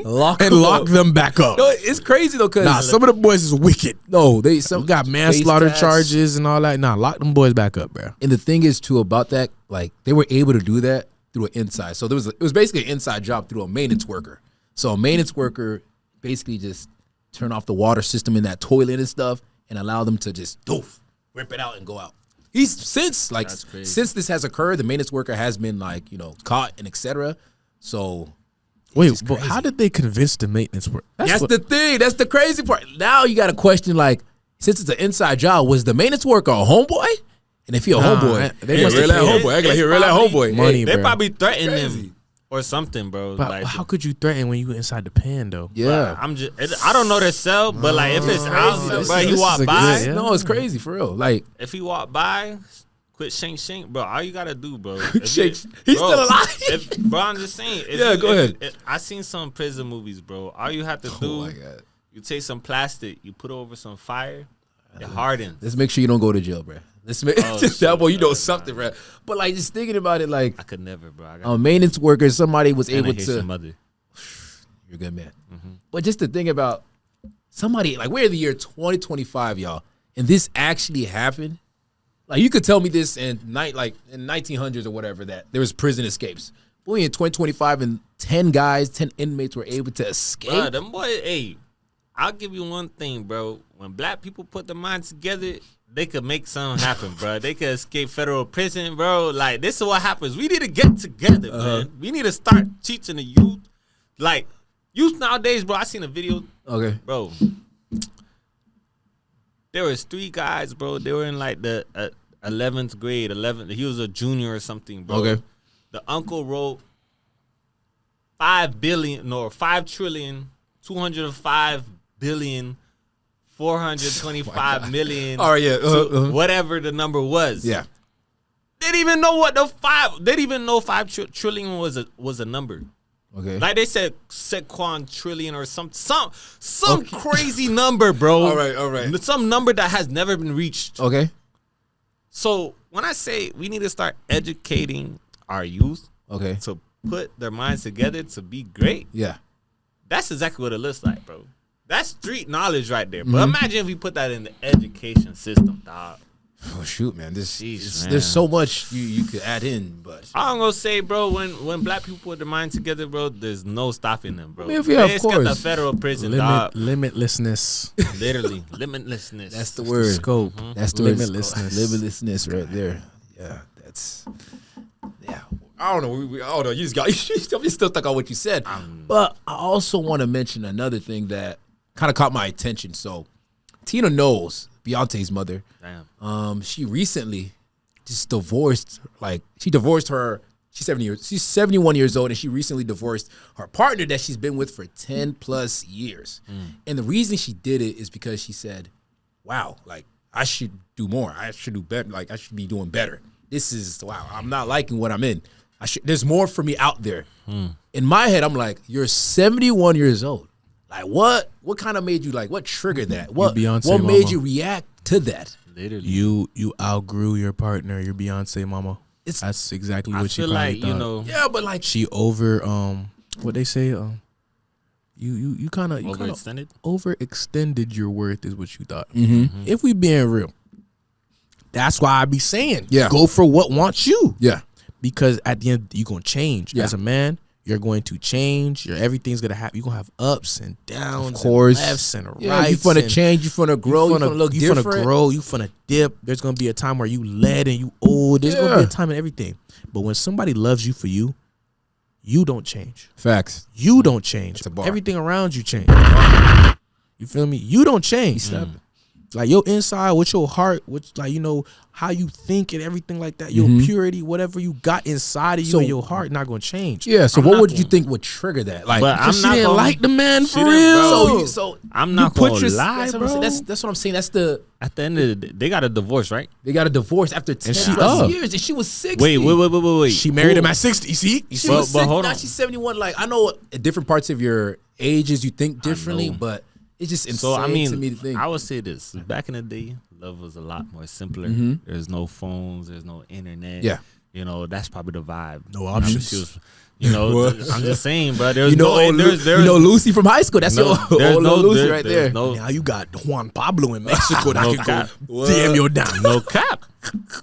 lock them back up. No, it's crazy though, cause some of the boys is wicked. No, some got manslaughter charges and all that. Nah, lock them boys back up, bro. And the thing is too about that, like they were able to do that through an inside. So it was basically an inside job through a maintenance worker. So a maintenance worker basically just turn off the water system in that toilet and stuff and allow them to just rip it out and go out. Since this has occurred, the maintenance worker has been like, caught and etc. So wait, but how did they convince the maintenance worker? That's the thing. That's the crazy part. Now you got to question, like, since it's an inside job, was the maintenance worker a homeboy? And if you're a homeboy, they must have homeboy. Act like he really a homeboy. Money, they probably threatened him or something, bro. But like, how could you threaten when you inside the pen, though? Yeah, I don't know their cell, but like if it's out, bro, he walked by. No, it's crazy for real. Like if he walked by, quit shank, bro. All you gotta do, bro. He's still alive. Bro, I'm just saying. Go ahead. I seen some prison movies, bro. All you have to do, you take some plastic, you put it over some fire, it hardens. Let's make sure you don't go to jail, bro. Let's make that boy, you know something, bro. But like just thinking about it, like I could never, bro. A maintenance worker, somebody was able to. Mother. You're a good man. Mm-hmm. But just to think about somebody, like we're in the year 2025, y'all, and this actually happened. Like you could tell me this in 1900s or whatever that there was prison escapes. But we in 2025 and 10 inmates were able to escape. Bro, them boys, hey, I'll give you one thing, bro. When black people put their minds together, they could make something happen, bro. They could escape federal prison, bro. Like, this is what happens. We need to get together, man. We need to start teaching the youth. Like, youth nowadays, bro, I seen a video. Okay. Bro, there was 3 guys, bro. They were in, like, the 11th grade. He was a junior or something, bro. Okay. The uncle wrote 5 trillion, 205 billion, 425 million. Oh yeah, whatever the number was. Yeah, they didn't even know what They didn't even know 5 trillion was a number. Okay, like they said sequan trillion or some crazy number, bro. All right. Some number that has never been reached. Okay. So when I say we need to start educating our youth, to put their minds together to be great. Yeah, that's exactly what it looks like, bro. That's street knowledge right there. But imagine if we put that in the education system, dog. Oh shoot, man! There's so much you could add in, but I'm gonna say, bro, when black people put their mind together, bro, there's no stopping them, bro. Of course. Got the federal prison, dog. Limitlessness. Literally, limitlessness. That's the word. Scope. That's the limitlessness. Limitlessness right there. Yeah, I don't know. I don't know. You're still stuck on what you said. But I also want to mention another thing that kind of caught my attention. So, Tina Knowles, Beyonce's mother, she recently just divorced. Like she divorced her. She's 71 years old, and she recently divorced her partner that she's been with for 10+ years. And the reason she did it is because she said, "Wow, like I should do more. I should do better. Like I should be doing better. This is I'm not liking what I'm in. There's more for me out there." In my head, I'm like, you're 71 years old. Like what kind of made you what triggered that? What made you react to that? Literally. You outgrew your partner, your Beyonce mama. That's exactly what she probably thought. Yeah, but she over what they say, you kind of overextended your worth is what you thought. If we being real. That's why I be saying, go for what wants you. Yeah. Because at the end, you're going to change. As a man, you're going to change. Everything's going to happen. You're going to have ups and downs, of course, and lefts and rights. You're going to change. You're going to grow. You're going to look different. You're going to grow. You're going to dip. There's going to be a time where you led and you old. There's going to be a time in everything. But when somebody loves you for you, you don't change. Facts. You don't change. Everything around you change. You feel me? You don't change. Like your inside, with your heart, with how you think and everything like that, your purity, whatever you got inside of you and your heart, not gonna change. Yeah. So what would you think would trigger that? Like, but she didn't like the man for real. So I'm not gonna lie, bro. That's what I'm saying. That's the. At the end of the day, they got a divorce, right? They got a divorce after 10+ years, and she was 60. Wait. She married him at 60. See, she was 60. Now she's 71. Like I know at different parts of your ages, you think differently, but it's just insane to me to think. I would say this: back in the day, love was a lot more simpler. There's no phones, there's no internet. Yeah, you know that's probably the vibe. No options. You know, I'm just saying, bro. There's Lucy from high school. That's your old Lucy right there. Now you got Juan Pablo in Mexico that can go damn your down. No cap.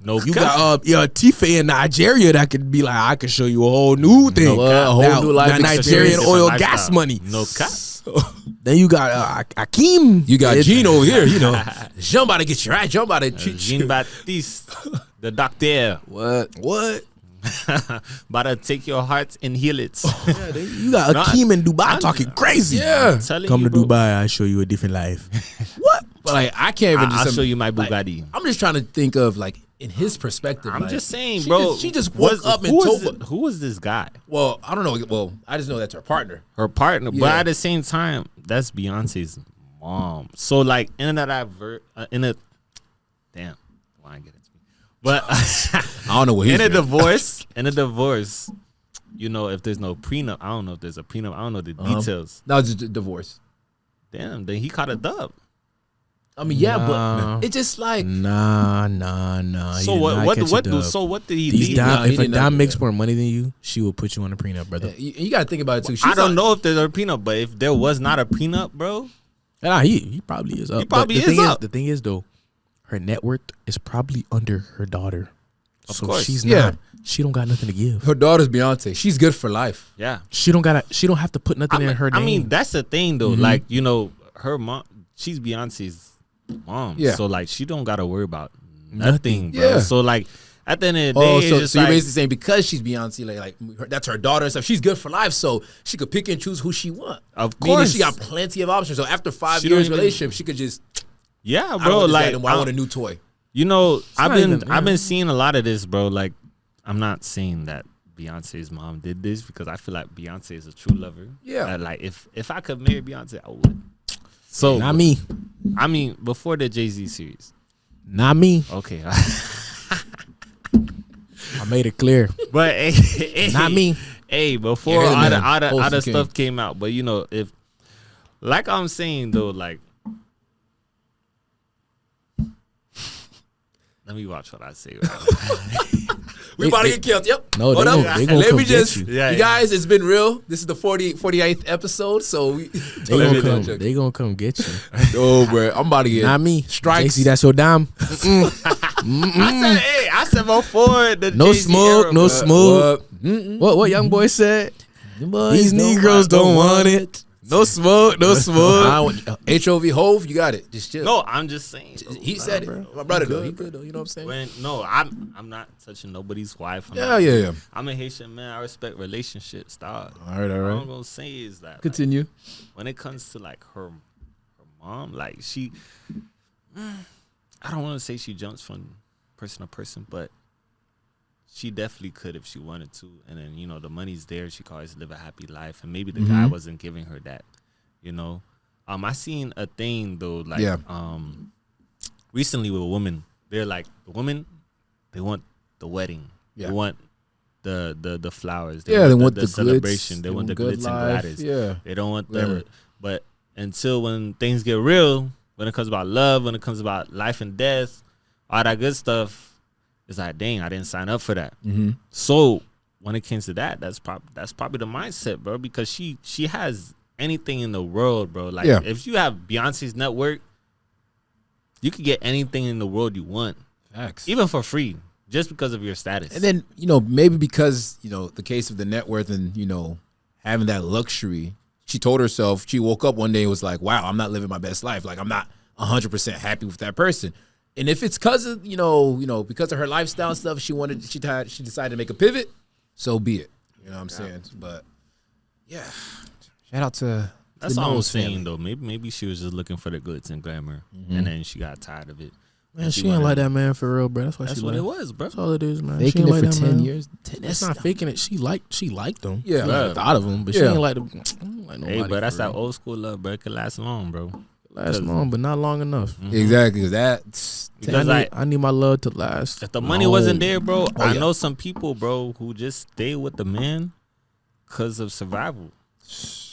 You got Tife in Nigeria that could be like, I can show you a whole new thing. A whole new life. Nigerian oil gas money. No cap. Then you got Akeem. You got Gene over here. You know, Jean about to get you right. Jean about to treat you. Jean Baptiste, the doctor. What? About to take your heart and heal it. You got Akeem in Dubai talking crazy. Yeah. Come to Dubai, I show you a different life. What? But like, I can't even. I'll show you my Bugatti. Like, I'm just trying to think of like in his perspective. I'm like, just saying, bro. She just woke up and told. Who was this guy? Well, I don't know. Well, I just know that's her partner. Her partner, but at the same time, that's Beyonce's mom. So like in a damn, why I get it? But I don't know what he's in a divorce, you know, if there's no prenup, I don't know if there's a prenup. I don't know the details. No, it's just a divorce. Damn, then he caught a dub. I mean, but it's just like nah. So what did he leave? If a dime makes more money than you, she will put you on a prenup, brother. You got to think about it too. I don't know if there's a prenup, but if there was not a prenup, bro, he probably is up. He probably is up. The thing is though, her net worth is probably under her daughter. Of course. She's not. She don't got nothing to give. Her daughter's Beyonce. She's good for life. Yeah. She don't have to put nothing in her name. I mean, that's the thing though. Like, you know, her mom, she's Beyonce's mom. Yeah. So like she don't gotta worry about nothing, bro. Yeah. So like at the end of the day, so just you're basically saying because she's Beyonce, that's her daughter and stuff. She's good for life, so she could pick and choose who she want. Of Meaning course, she got plenty of options. So after 5 years relationship, she could just bro. I want a new toy. You know, I've been seeing a lot of this, bro. Like, I'm not saying that Beyonce's mom did this because I feel like Beyonce is a true lover. Yeah. Like if I could marry Beyonce, I would. So not me. I mean, before the Jay-Z series. Not me. Okay. I made it clear. But hey, not me. Hey, before all the stuff came out, but you know, if like I'm saying though, like. Let me watch what I say. We about to get killed. Yep. No, hold up. Let me just. You guys, it's been real. This is the 48th episode, so they gonna come get you. Oh, bro, I'm about to get. Not me. Strikes. JC, that's your dime. I said before the no Jay-Z smoke, era, no bro. smoke. What young boy said? These Negroes don't want it. No smoke, no smoke. HOV Hove, you got it. Just chill. No, I'm just saying. He said it. My brother though. He good though. You know what I'm saying? I'm not touching nobody's wife. Yeah. I'm a Haitian man. I respect relationships, dog. All right. What I'm gonna say is that continue. Like, when it comes to like her mom, like she, I don't want to say she jumps from person to person, but she definitely could if she wanted to. And then, you know, the money's there. She could always live a happy life. And maybe the guy wasn't giving her that, you know. I seen a thing, though, like recently with a woman. They're like, the women, they want the wedding. Yeah. They want the flowers. They want the celebration. They want the glitz and gladders. Yeah. They don't want but until when things get real, when it comes about love, when it comes about life and death, all that good stuff, it's like, dang, I didn't sign up for that. So when it came to that, that's probably the mindset, bro. Because she has anything in the world, bro. Like if you have Beyonce's network, you could get anything in the world you want, facts, even for free, just because of your status. And then maybe because the case of the net worth and having that luxury, she told herself she woke up one day and was like, wow, I'm not living my best life. Like I'm not 100% happy with that person. And if it's because of because of her lifestyle and stuff, she decided to make a pivot. So be it. You know what I'm saying? But yeah, shout out to that's all I'm saying though. Maybe she was just looking for the glitz and glamour, and then she got tired of it. Man, she ain't like that man for real, bro. That's what it was, bro. That's all it is, man. Faking it for 10 years. That's not faking it. She liked him. Yeah, she thought of him, but she ain't like them. Hey, but that's that old school love, bro. It could last long, bro. Last long, but not long enough. Exactly, because I need my love to last. If the money wasn't there, bro, I know some people, bro, who just stay with the man because of survival.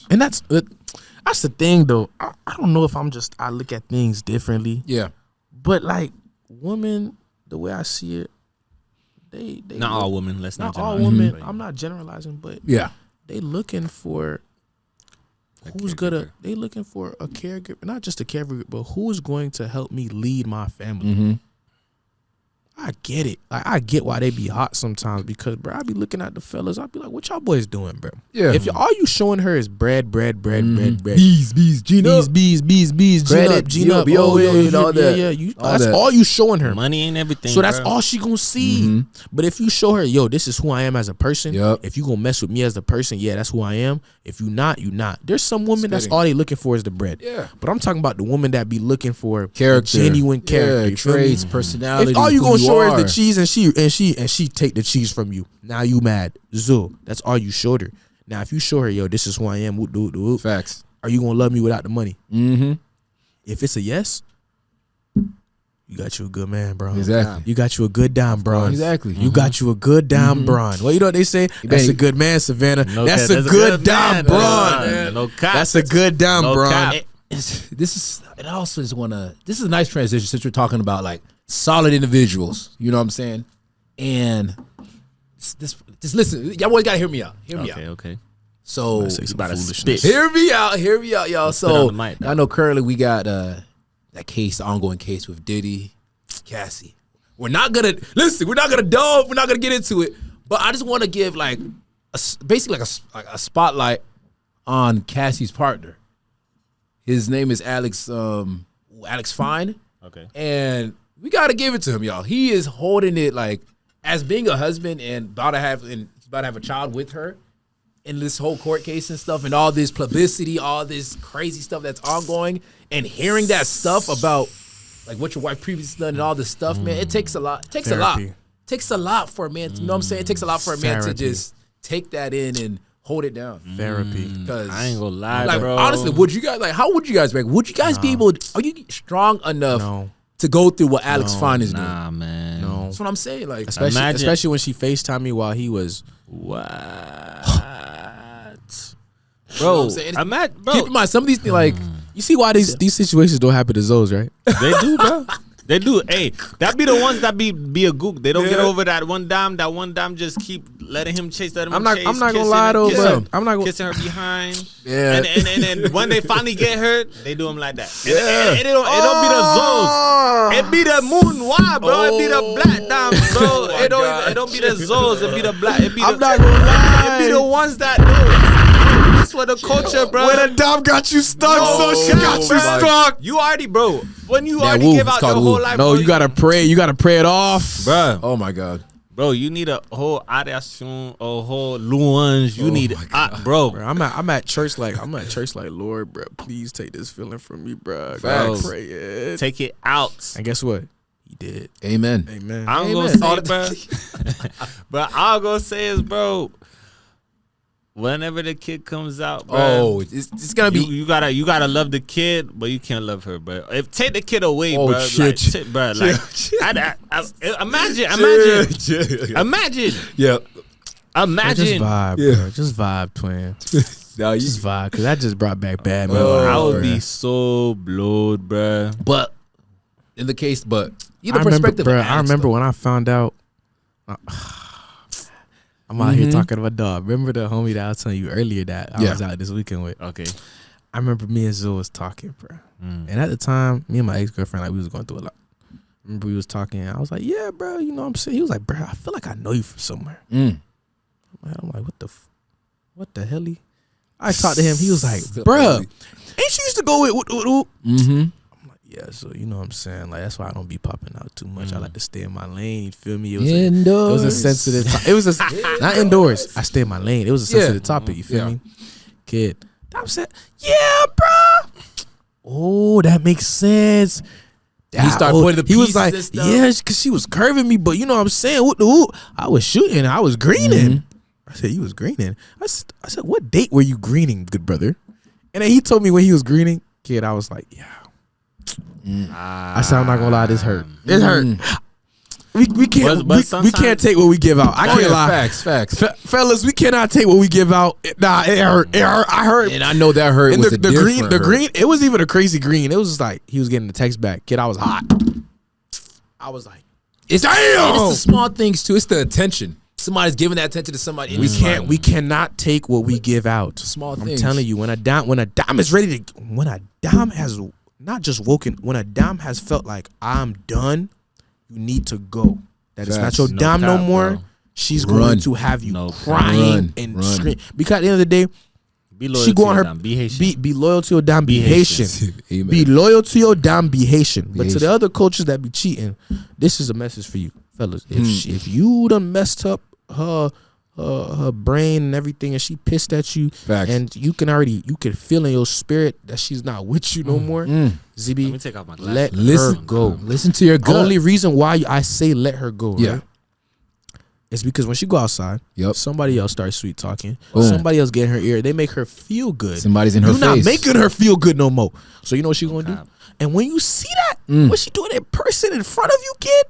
And that's the thing though. I don't know if I look at things differently. Yeah. But like women, the way I see it, they not all women. Let's not all women. I'm not generalizing, but they looking for who's gonna. They looking for a caregiver, not just a caregiver, but who's going to help me lead my family. I get it. Like I get why they be hot sometimes because, bro, I be looking at the fellas. I be like, "What y'all boys doing, bro?" Yeah. If all you showing her is bread, bees, Gina, bees, Gina up, that's all you showing her. Money ain't everything. So that's all she gonna see. But if you show her, yo, this is who I am as a person. If you gonna mess with me as a person, yeah, that's who I am. If you not, you not. There's some women that's all they looking for is the bread. Yeah. But I'm talking about the woman that be looking for character, genuine character, traits, personality. If all you gonna show her is the cheese and she take the cheese from you, now you mad. Zo, that's all you showed her. Now if you show her, yo, this is who I am, facts. Are you gonna love me without the money? If it's a yes, you got you a good man, bro. Exactly. You got you a good dime, bro. Exactly. You got you a good dime, bron. Well, you know what they say? That's a good man, Savannah. That's a good dime, bron. No cap. That's a good dime, bron. This is a nice transition since we're talking about like solid individuals. You know what I'm saying? And just listen. Y'all boys gotta hear me out. Okay. So you about to spit. Hear me out, y'all. So I know currently we got that case, the ongoing case with Diddy, Cassie. We're not gonna delve. We're not gonna get into it. But I just want to give like basically a spotlight on Cassie's partner. His name is Alex Fine. Okay. And we gotta give it to him, y'all. He is holding it like as being a husband and about to have a child with her in this whole court case and stuff and all this publicity, all this crazy stuff that's ongoing, and hearing that stuff about like what your wife previously done and all this stuff, man, it takes a lot. It takes Therapy. A lot. It takes a lot for a man. You know what I'm saying? It takes a lot for a man to just take that in and hold it down. Therapy. Because I ain't gonna lie, like, bro. Honestly, how would you guys react? Would you guys be able? Are you strong enough to go through what Alex Fine is doing? Nah, man. No. That's what I'm saying. Like, especially when she FaceTimed me while he was bro. You know keep in mind some of these things, like you see why these situations don't happen to Zoes, right? They do, bro. They do. Hey, that be the ones that be a gook. They don't get over that one dime. That one dime just keep letting him chase. I'm not gonna lie though, but I'm not gonna kissing her behind. Yeah. And when they finally get her, they do him like that. And it don't be the Zoes. It be the moon. Why, bro? It be the black dimes, bro. It don't be the Zoes. It be the black. I'm not gonna lie. It be the ones that do. That's what the culture, bro. When a dime got you stuck, so she got you stuck. You already, bro. When you already give out your whole life, no, you gotta pray. You gotta pray it off, bro. Oh my God, bro. You need a whole adoration, a whole louange. You need, bro. I'm at church like Lord, bro. Please take this feeling from me, bro. Facts. Pray it. Take it out. And guess what? He did. Amen. I'm gonna say, bro. But all I'm gonna say is, bro. Whenever the kid comes out, bro, it's gonna be you gotta love the kid, but you can't love her, bro. If take the kid away, bro, shit. Like, bro, like imagine, yeah, imagine, just vibe, bro. Just vibe, twin. No, just vibe, because that just brought back bad memories. memories. I would be so blowed, bro. But in the case, perspective, I remember when I found out. I'm out here talking to my dog. Remember the homie that I was telling you earlier that I was out this weekend with? Okay. I remember me and Zoe was talking, bro. And at the time, me and my ex-girlfriend, like, we was going through a lot. Remember we was talking. I was like, yeah, bro, you know what I'm saying? He was like, bro, I feel like I know you from somewhere. I'm like, what the hell? I talked to him. He was like, bro, ain't you used to go with yeah, so you know what I'm saying? Like, that's why I don't be popping out too much. I like to stay in my lane. You feel me? It was a sensitive it was not indoors. I stay in my lane. It was a sensitive topic, you feel me? Kid. I'm saying, yeah, bro. Oh, that makes sense. He started pointing the pieces. He was like, yeah, because she was curving me, but you know what I'm saying? I was shooting. I was greening. I said, you was greening? I said, what date were you greening, good brother? And then he told me when he was greening. Kid, I was like, yeah. I said, I'm not gonna lie, this hurt. It hurt. we can't take what we give out. I can't lie. Facts. Fellas, we cannot take what we give out. Nah, it hurt. I heurt. And I know that hurt. And was the green. It was even a crazy green. It was just like he was getting the text back. Kid, I was hot. I was like, damn. It's the small things too. It's the attention. Somebody's giving that attention to somebody. We cannot take what we give out. Small I'm things. telling you, when a dime is ready to, when a dime has not just woken, when a dime has felt like I'm done, you need to go. That is not your dime no more. Bro. She's going to have you crying and screaming. Because at the end of the day, be loyal to your dime. Be Haitian. Be loyal to your dime. Be Haitian. Be loyal to your dime. Be Haitian. But to the other coaches that be cheating, this is a message for you, fellas. If you done messed up her brain and everything, and she pissed at you, and you can feel in your spirit that she's not with you no more. ZB, let me take off my glasses. Let her go. Listen to your gut. Only reason why I say let her go, right? It's because when she go outside, somebody else starts sweet talking. Somebody else get in her ear. They make her feel good. Somebody's in her face. You're not making her feel good no more. So you know what she's gonna do? And when you see that, what she doing in person in front of you, kid,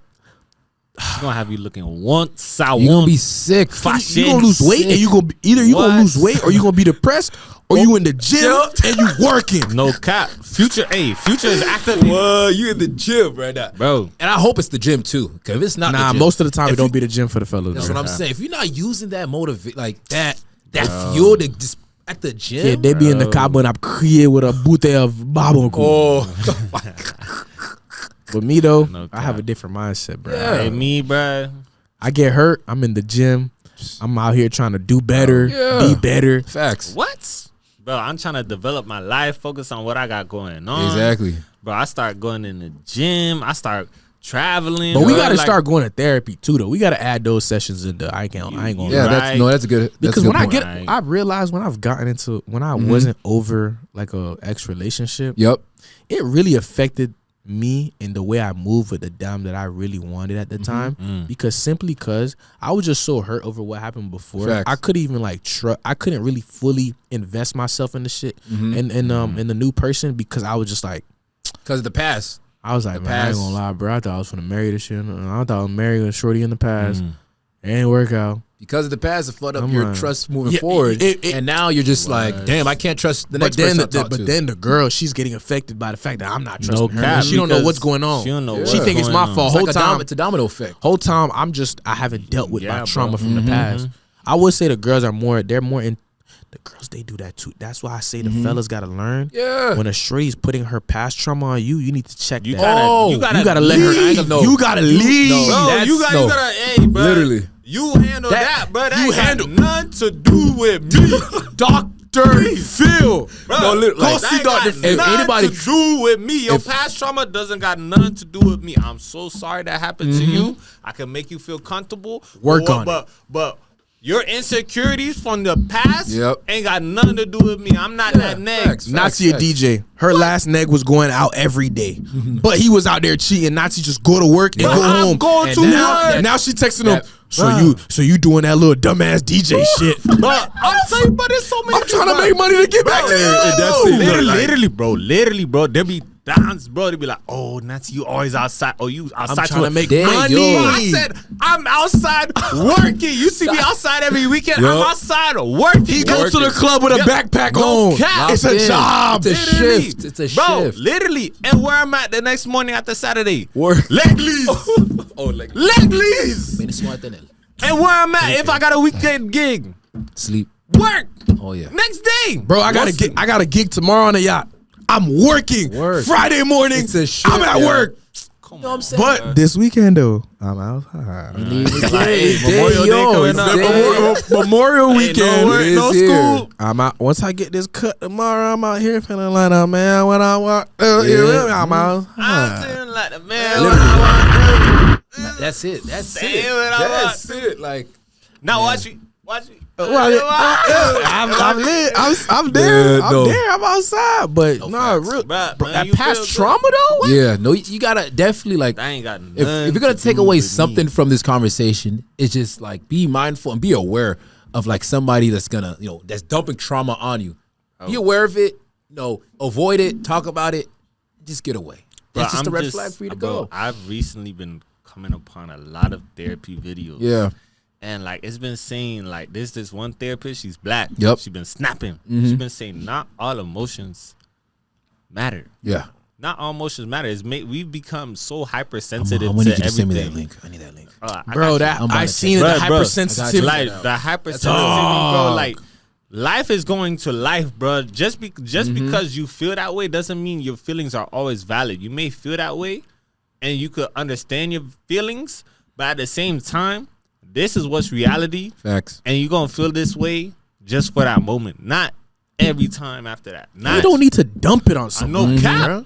she's gonna have you looking once. You're gonna be sick. You gonna lose weight, and you gonna gonna lose weight, or you gonna be depressed, or you in the gym and you working. No cap. Future is active. Well, you in the gym right now, bro. And I hope it's the gym too, because if it's not, the gym, most of the time it don't be the gym for the fellas. That's what I'm saying. If you're not using that like that fuel to just at the gym, yeah, they be in the cabo and I'm crié with a bouteille of babonco. Oh. But me though, I have a different mindset, bro. Hey, me, bro. I get hurt. I'm in the gym. I'm out here trying to do better, be better. Facts. What? Bro, I'm trying to develop my life, focus on what I got going on. Exactly. Bro, I start going in the gym. I start traveling. But we got to start going to therapy too, though. We got to add those sessions into. I ain't gonna. Yeah, that's good. Because when I realized when I've gotten into when I wasn't over like a ex relationship. It really affected me in the way I move with the dime that I really wanted at the time, because I was just so hurt over what happened before. Facts. I couldn't even I couldn't really fully invest myself in the shit and in the new person, because I was just like, because of the past. I was like, man, I ain't gonna lie, bro. I thought I was gonna marry this shit. I thought I was marrying a shorty in the past. It ain't work out. Because of the past, it flooded up your trust moving forward. And now you're just like, damn, I can't trust the next person I talk to. But then the girl, she's getting affected by the fact that I'm not trusting her. She don't know what's going on. She don't know She think it's my fault. Whole time, it's a domino effect. Whole time, I haven't dealt with my trauma from the past. I would say the girls they're more in. The girls, they do that too. That's why I say the fellas gotta learn. Yeah. When a shorty's putting her past trauma on you, you need to check that. You gotta let her. You gotta leave. You gotta. Hey, bro. Literally. You handle that, bro. That you handle nothing to do with me, Dr. Phil. Bro, go see Dr. Phil. If anybody to do with me, your past trauma doesn't got nothing to do with me. I'm so sorry that happened to you. I can make you feel comfortable. Work on it. But your insecurities from the past ain't got nothing to do with me. I'm not that neg. Nazi a DJ. Her last neg was going out every day. But he was out there cheating. Nazi just go to work and go home. Going to work. Now she texting him. So you doing that little dumbass DJ shit. But I'm telling you, but there's so many. I'm trying to make money to get back to you. Literally, bro. There be dance, bro. They be like, oh, Nazi, you always outside. Oh, you outside I'm trying to make money. money. I said, I'm outside working. You see me outside every weekend. I'm outside working. He goes to the club with a backpack on. It's a job. It's a shift. It's a shift. Bro, literally. And where I'm at the next morning after Saturday. Leg leaves. Leg leaves. And where I'm at if I got a weekend gig. Sleep. Work. Oh, yeah. Next day. Bro, I got a gig tomorrow on the yacht. I'm working. Friday morning, I'm at work. You know what I'm saying? But this weekend, though, I'm outside. Memorial weekend. No school. I'm out. Once I get this cut tomorrow, I'm out here feeling like a man when I walk. I'm out. I'm feeling like a man when I walk. That's it. That's it. Like, now watch me. I'm lit. I'm there. I'm outside. But real. That past trauma though. What? Yeah, no, you gotta definitely like. I ain't got. If you're gonna take away something from this conversation, it's just like be mindful and be aware of like somebody that's gonna that's dumping trauma on you. Be aware of it. Avoid it. Talk about it. Just get away. That's just a red flag for you to go. I've recently been coming upon a lot of therapy videos. Yeah. And like it's been saying like this one therapist, she's black. Yep. She's been snapping. She's been saying not all emotions matter. Yeah. Not all emotions matter. We've become so hypersensitive I'm gonna need to you to send me that everything. link. I need that link. Bro, I seen it. The hypersensitivity. Like the hypersensitivity, bro. Like life is going to life, bro. Just because you feel that way doesn't mean your feelings are always valid. You may feel that way, and you could understand your feelings, but at the same time, this is what's reality. Facts. And you're gonna feel this way just for that moment, not every time after that. You don't need to dump it on someone. No cap. Bro.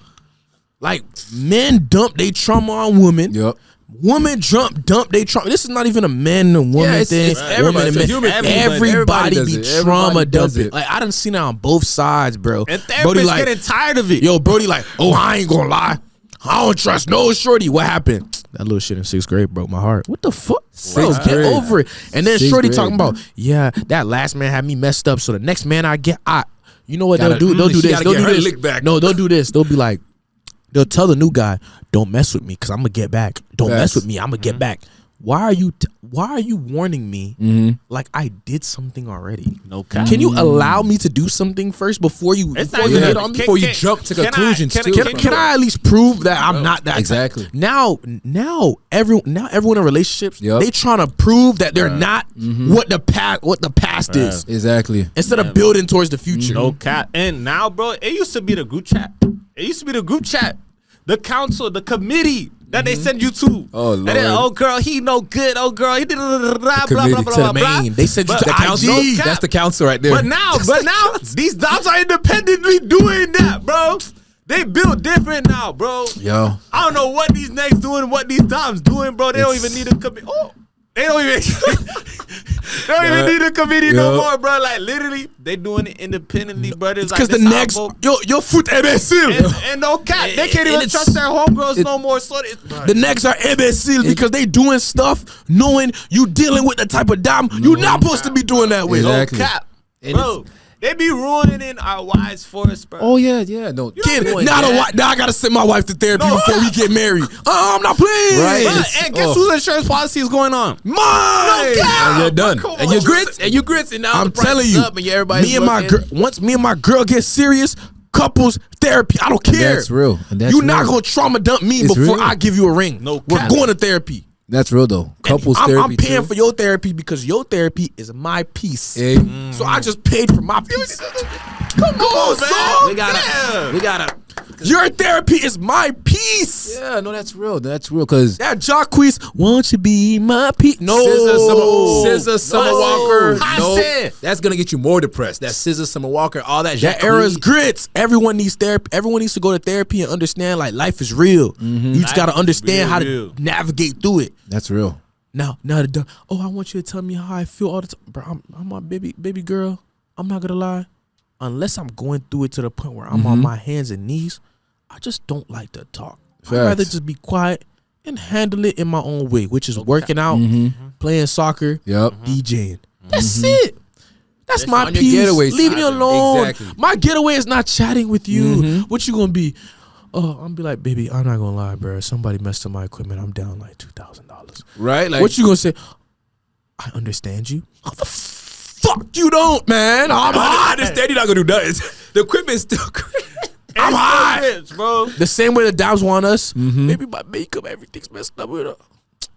Like men dump they trauma on women. Yep. Women dump they trauma. This is not even a man and woman thing. It's everybody. Woman and men. Everybody be trauma dumping. Like I done seen it on both sides, bro. And therapists like, getting tired of it. Yo, Brody like, oh, I ain't gonna lie. I don't trust no shorty. What happened? That little shit in 6th grade broke my heart. What the fuck? Bro, get over it. And then shorty talking about, yeah, that last man had me messed up. So the next man I get, you know what they'll do? They'll do this. They'll do this. No, they'll do this. They'll be like, they'll tell the new guy, don't mess with me because I'm gonna get back. Don't mess with me. I'm gonna get back. Why are you warning me like I did something already? No cap. Can you allow me to do something first before you hit on me? Before you jump to conclusions too. Can I at least prove that I'm not that exactly? Now everyone in relationships, they trying to prove that they're not what the past is. Exactly. Instead of building towards the future. No cap. And now, bro, it used to be the group chat. The council, the committee that they send you to. Oh, Lord. And then, oh, girl, he no good. Oh, girl, he did blah, blah, blah, blah, blah, blah. They send you to the council. IG. That's the council right there. But now, these doms are independently doing that, bro. They build different now, bro. Yo. I don't know what these necks doing, what these doms doing, bro. They don't even need a committee. Oh, they don't even need a committee no more, bro. Like literally, they doing it independently, bro. It's because the next your foot imbecile and no cap, they can't even trust their homegirls no more. So the next are imbecile because they doing stuff knowing you dealing with the type of dom you're not supposed to be doing that with. Exactly. No cap, bro. They be ruining our wives for us, bro. Oh yeah. No, kid, now I gotta send my wife to therapy before we get married. I'm not playing. Right. And guess whose insurance policy is going on? Mine. And you're done. And you grits. And now I'm telling you, once me and my girl get serious, couples therapy. I don't care. That's real. You're not gonna trauma dump me before I give you a ring. No, we're going to therapy. That's real though. Couples therapy. I'm paying for your therapy because your therapy is my piece. So I just paid for my piece. Come on, man. We gotta. Your therapy is my piece. Yeah, no, that's real. That's real. Cause that Jacquees, won't you be my piece? No. Scissor, Summer Walker. No, that's gonna get you more depressed. That Scissor, Summer Walker, all that. That era's grits. Everyone needs therapy. Everyone needs to go to therapy and understand like life is real. You just gotta understand how to navigate through it. That's real. Now, I want you to tell me how I feel all the time, bro. I'm my baby girl. I'm not gonna lie. Unless I'm going through it to the point where I'm on my hands and knees, I just don't like to talk. I'd rather just be quiet and handle it in my own way, which is working out, playing soccer, DJing. That's it. That's my piece. Leave me alone. Exactly. My getaway is not chatting with you. What you gonna be? Oh, I'm gonna be like, baby, I'm not gonna lie, bro. Somebody messed up my equipment. I'm down like $2,000. Right? Like, what you gonna say? I understand you. How the fuck you don't, man? I understand you're not gonna do nothing. The equipment's still crazy. I'm high, bro. The same way the Dobbs want us. Baby, my makeup, everything's messed up with her.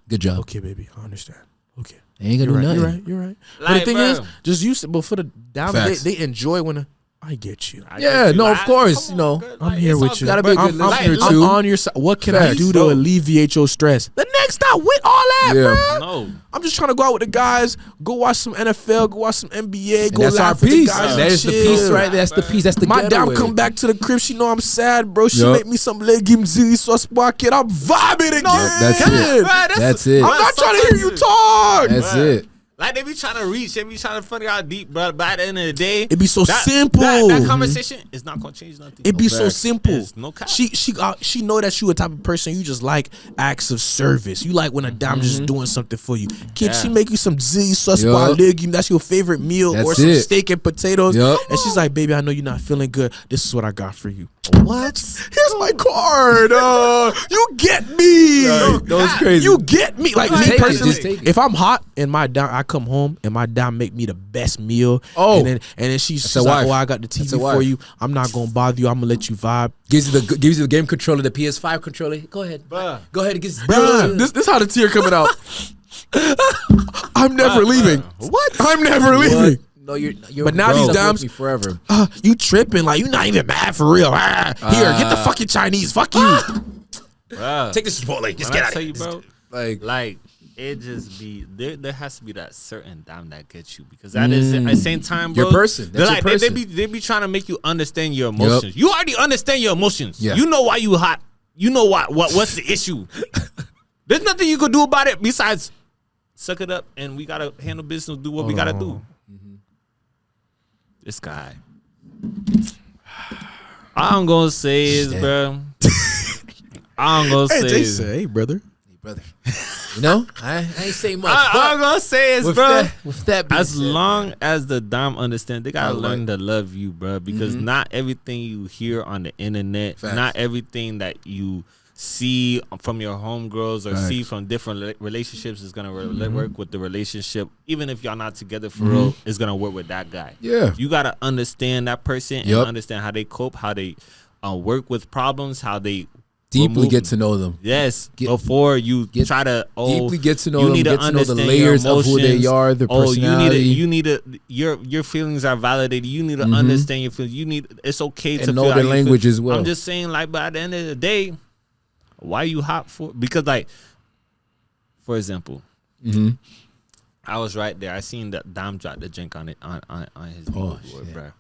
Good job. Okay, baby, I understand. Okay, ain't gonna do nothing. You're right. Like, but the thing bro, is, just use it. But for the Dobbs, they enjoy when I get you. Of course. You know, I'm here with you. Gotta be a good listener I'm too. on your side. What can I do to alleviate your stress? The next not with all that, bro. No. I'm just trying to go out with the guys, go watch some NFL, go watch some NBA, go that's laugh our with the piece. guys. That is the piece, right? That's the piece. That's the my getaway. dam come back to the crib. She know I'm sad, bro. She make me some legumes, sauce bucket. I'm vibing again. That's it. That's it. I'm not trying to hear you talk. That's it. Like they be trying to reach, they be trying to figure out deep, bro. By the end of the day, it be so simple. That conversation is not gonna change nothing. It be so simple. No cap. She know that you a type of person you just like acts of service. You like when a dime just doing something for you. Kid, she make you some ziti sauce legume. That's your favorite meal, or some steak and potatoes. And she's like, baby, I know you're not feeling good. This is what I got for you. What? Here's my card. You get me. That was crazy. You get me. Like me personally, just take it. if I'm hot and my dom, I come home and my dom make me the best meal. Oh. and then she's like, "Oh, I got the TV for you. I'm not gonna bother you. I'm gonna let you vibe." Gives you the game controller, the PS5 controller. Go ahead, Bruh. Go ahead and get. This how the tear coming out. I'm never leaving. What? I'm never leaving. No, you're but now these doms forever. You tripping like you not even mad for real. Here, get the fucking Chinese. Fuck you. Bruh. Take this Chipotle. Just When get I out tell of you, here. bro. Like it just be there has to be that certain dom that gets you, because at the same time, bro, Your person. They're That's like your person. they be trying to make you understand your emotions. You already understand your emotions. Yeah. You know why you hot. You know what's the issue. There's nothing you could do about it besides suck it up, and we gotta handle business, do what we gotta do. This guy, all I'm gonna say is, bro. All I'm gonna say is, hey, brother. Brother. You know, I ain't say much. all I'm gonna say is, bro. With that being As said, long as the dom understand, they gotta I learn like- to love you, bro. Because not everything you hear on the internet, Facts. not everything that you see from your homegirls or see from different relationships is gonna work with the relationship. Even if y'all not together for real, it's gonna work with that guy. Yeah. You gotta understand that person and understand how they cope, how they work with problems, how they deeply remove get to know them. Yes, before you try to Deeply get to know you them. need to Get to know the understand layers your of who they emotions. are, their personality. You need to your feelings are validated. You need to understand your feelings. It's okay to know feel how their you language feel. as well. I'm just saying, like, by the end of the day, why you hot for? Because, like, for example, I was right there. I seen that Dom drop the drink on his board, bro.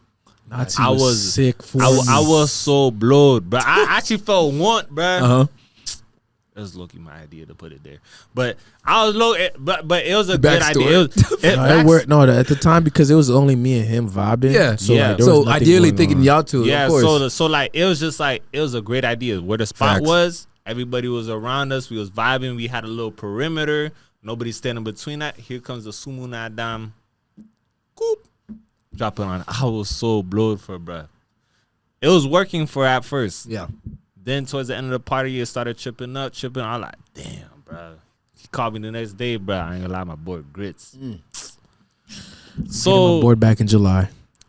I was sick for I was so blowed, but I actually felt want, bro. It was low-key my idea to put it there, but I was low. But it was a good idea. It worked. No, at the time, because it was only me and him vibing. Yeah. So, Yeah. like, there So was nothing ideally going thinking on. y'all two, Yeah, of course. so like it was just like it was a great idea. Where the spot Facts. was, everybody was around us. We was vibing. We had a little perimeter. Nobody standing between that. Here comes the Sumuna Dam. Coop. Drop it on. I was so blowed for, bruh. It was working for at first. Yeah. Then towards the end of the party, it started tripping. I was like, damn, bro. He called me the next day, bro. I ain't gonna lie, my boy grits. So my board back in July.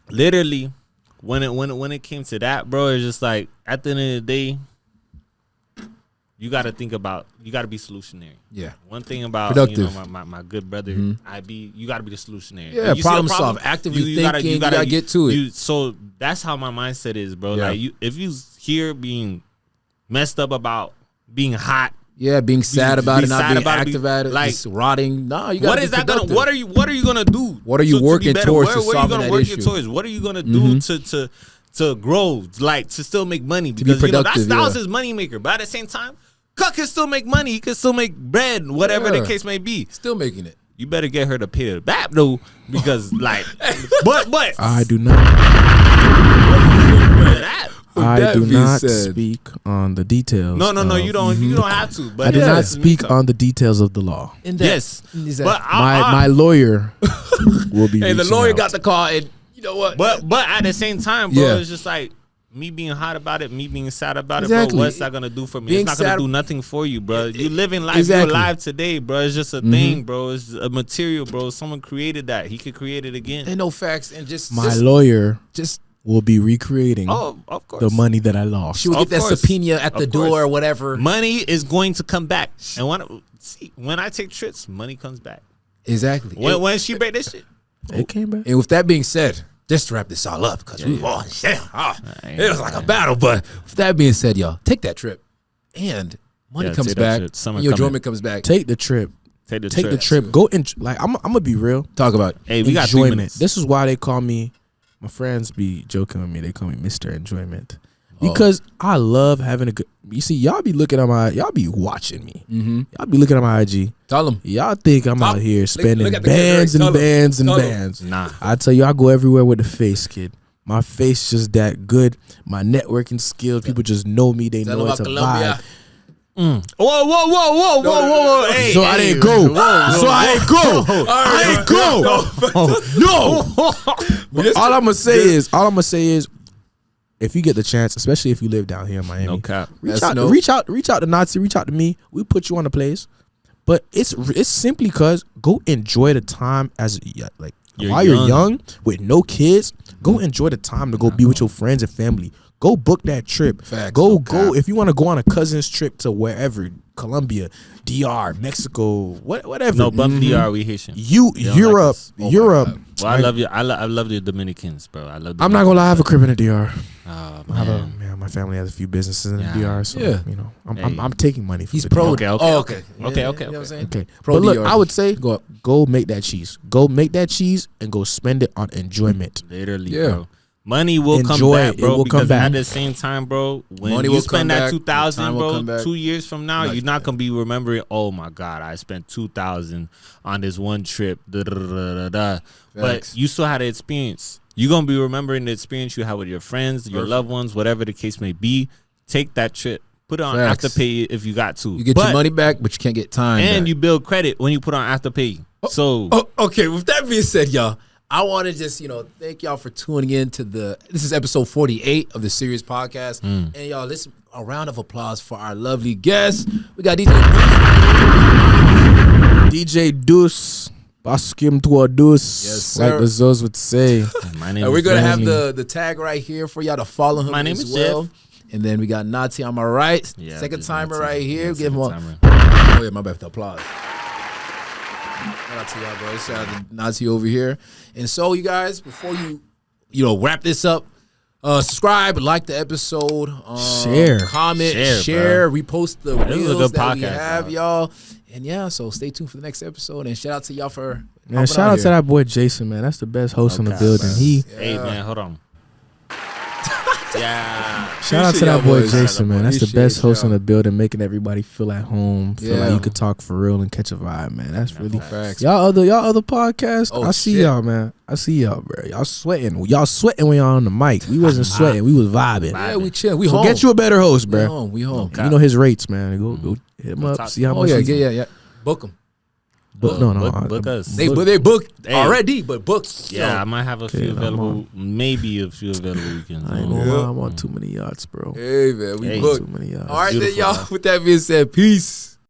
literally, when it came to that, bro, it's just like at the end of the day, you got to think about, you got to be solutionary. Yeah. One thing about Productive. my good brother, you got to be the solutionary. Yeah, When you see a problem problem, solve. Actively thinking, you gotta get to it. So that's how my mindset is, bro. Yeah. Like if you here being messed up about being hot, Yeah, being sad about be it, not sad being about it, active at it, like, just rotting. No, you got what to is be that gonna? productive. What are you gonna do? What are you to working be better? towards to Where are you solving gonna that work issue? towards? What are you gonna do to grow? Like to still make money, because be that productive, was yeah. his money maker. But at the same time, Cuck can still make money. He can still make bread, whatever the Yeah. case may be. Still making it. You better get her to pay the back though, because like, but I do not. that. I that do being not said- speak on the details. No, of- you don't. You don't have to. But I do yeah, not speak on the details of the law. Yes, but My lawyer will be. Hey, the reaching lawyer out. got the call, and you know what? But at the same time, bro, Yeah. it's just like me being hot about it, me being sad about it, Exactly. bro. What's that gonna do for me? Being It's not gonna sad- do nothing for you, bro. You living life. Exactly. You're alive today, bro. It's just a thing, bro. It's a material, bro. Someone created that. He could create it again. ain't no facts, and just My lawyer will be recreating Oh, of course. the money that I lost. she will Of get that course. subpoena at the Of door course. or whatever. Money is going to come back, and when I take trips, money comes back. Exactly. When she break this shit, It came back. And with that being said, just to wrap this all up, because it was like a battle. But with that being said, y'all, take that trip, and money Yeah, comes take that back. trip. Summer And your coming. enjoyment comes back. Take the trip. take the Take trip. the trip. Go and like I'm gonna be real. Talk about it. Hey, we got 3 Enjoyment. minutes. This is why they call me. My friends be joking with me. They call me Mr. Enjoyment because I love having a good. You see, y'all be looking at y'all be watching me. Y'all be looking at my IG. Tell them. Y'all think I'm out here spending look at the camera, bands and tell 'em. bands and Tell 'em. bands. Nah. I tell you, I go everywhere with the face, kid. My face just that good. My networking skills, people just know me. They Tell know them it's a about Colombia. vibe. Whoa. Hey, So I didn't go. So I ain't go. I ain't go. No. But all I'm gonna say is, if you get the chance, especially if you live down here in Miami, No cap. reach out to Nazi, reach out to me. We put you on the place. But it's simply because go enjoy the time while you're young with no kids. Go enjoy the time to go be with your friends and family. Go book that trip. Facts, Go if you want to go on a cousin's trip to wherever, Colombia, DR, Mexico, whatever. No, bump DR, we Haitian. Europe. Well, I love you. I love the Dominicans, bro. I love. I'm not gonna lie, I have a crib in the DR. Oh, My family has a few businesses in the DR, so you know, I'm taking money from He's the pro. DR. Okay. You know what I'm saying? Okay. Pro But look, DR. I would say go make that cheese. Go make that cheese and go spend it on enjoyment. Literally, Yeah. bro. Money will come Enjoy back, it. bro. It will because come back. at the same time, bro, when Money you will spend come that back. 2,000, Time will bro, come back. 2 years from now, Like you're not gonna be remembering. Oh my God, I spent 2,000 on this one trip. But you still had an experience. You're gonna be remembering the experience you had with your friends, your loved ones, whatever the case may be. Take that trip. Put it on Afterpay if you got to. You get your money back, but you can't get time and back. you build credit when you put on Afterpay. Okay. With that being said, y'all, I want to just thank y'all for tuning in to this is episode 48 of the Serious Podcast, and y'all, listen, a round of applause for our lovely guests. We got DJ Deuce, Baskim to a Deuce, Yes, sir. like the Zos would say. My name And we're is gonna have Family. the tag right here for y'all to follow him. My name as is well. Jeff. And then we got Nazi on my right, Yeah, second this timer Nazi. right here. Yeah, Give him a second timer. oh yeah, my bad for the applause. Shout out to y'all, bro. Shout out to Nazi over here. And so, you guys, before you wrap this up, subscribe, like the episode, Share. comment, Share, share, repost the This is a reels good that we podcast, have, dog. y'all. And yeah, so stay tuned for the next episode. And shout out to y'all for Man, shout out to that boy Jason, man. That's the best host in the building. Hey man, hold on. Yeah. Shout out to Appreciate that y'all boy boys. Jason, man. That's the Appreciate best host in y'all. the building, making everybody feel at home, feel Yeah. like you could talk for real and catch a vibe, man. That's really facts. y'all other podcasts. Oh, I see shit. y'all, man. I see y'all, bro. Y'all sweating when y'all on the mic. We wasn't sweating. We was vibing. Yeah, we chill. We So home. get you a better host, We bro. home. We home. You know his rates, man. Go hit him up. talk See how Oh much. yeah, he- yeah. Book them. Book Book us. They booked Hey. already, but booked. Yeah, I might have a few Okay, I'm available, maybe a few available weekends. I ain't gonna lie, I'm on too many yachts, bro. Hey man, we Hey. booked. Too many yachts. All right, then Beautiful, y'all. man. With that being said, peace.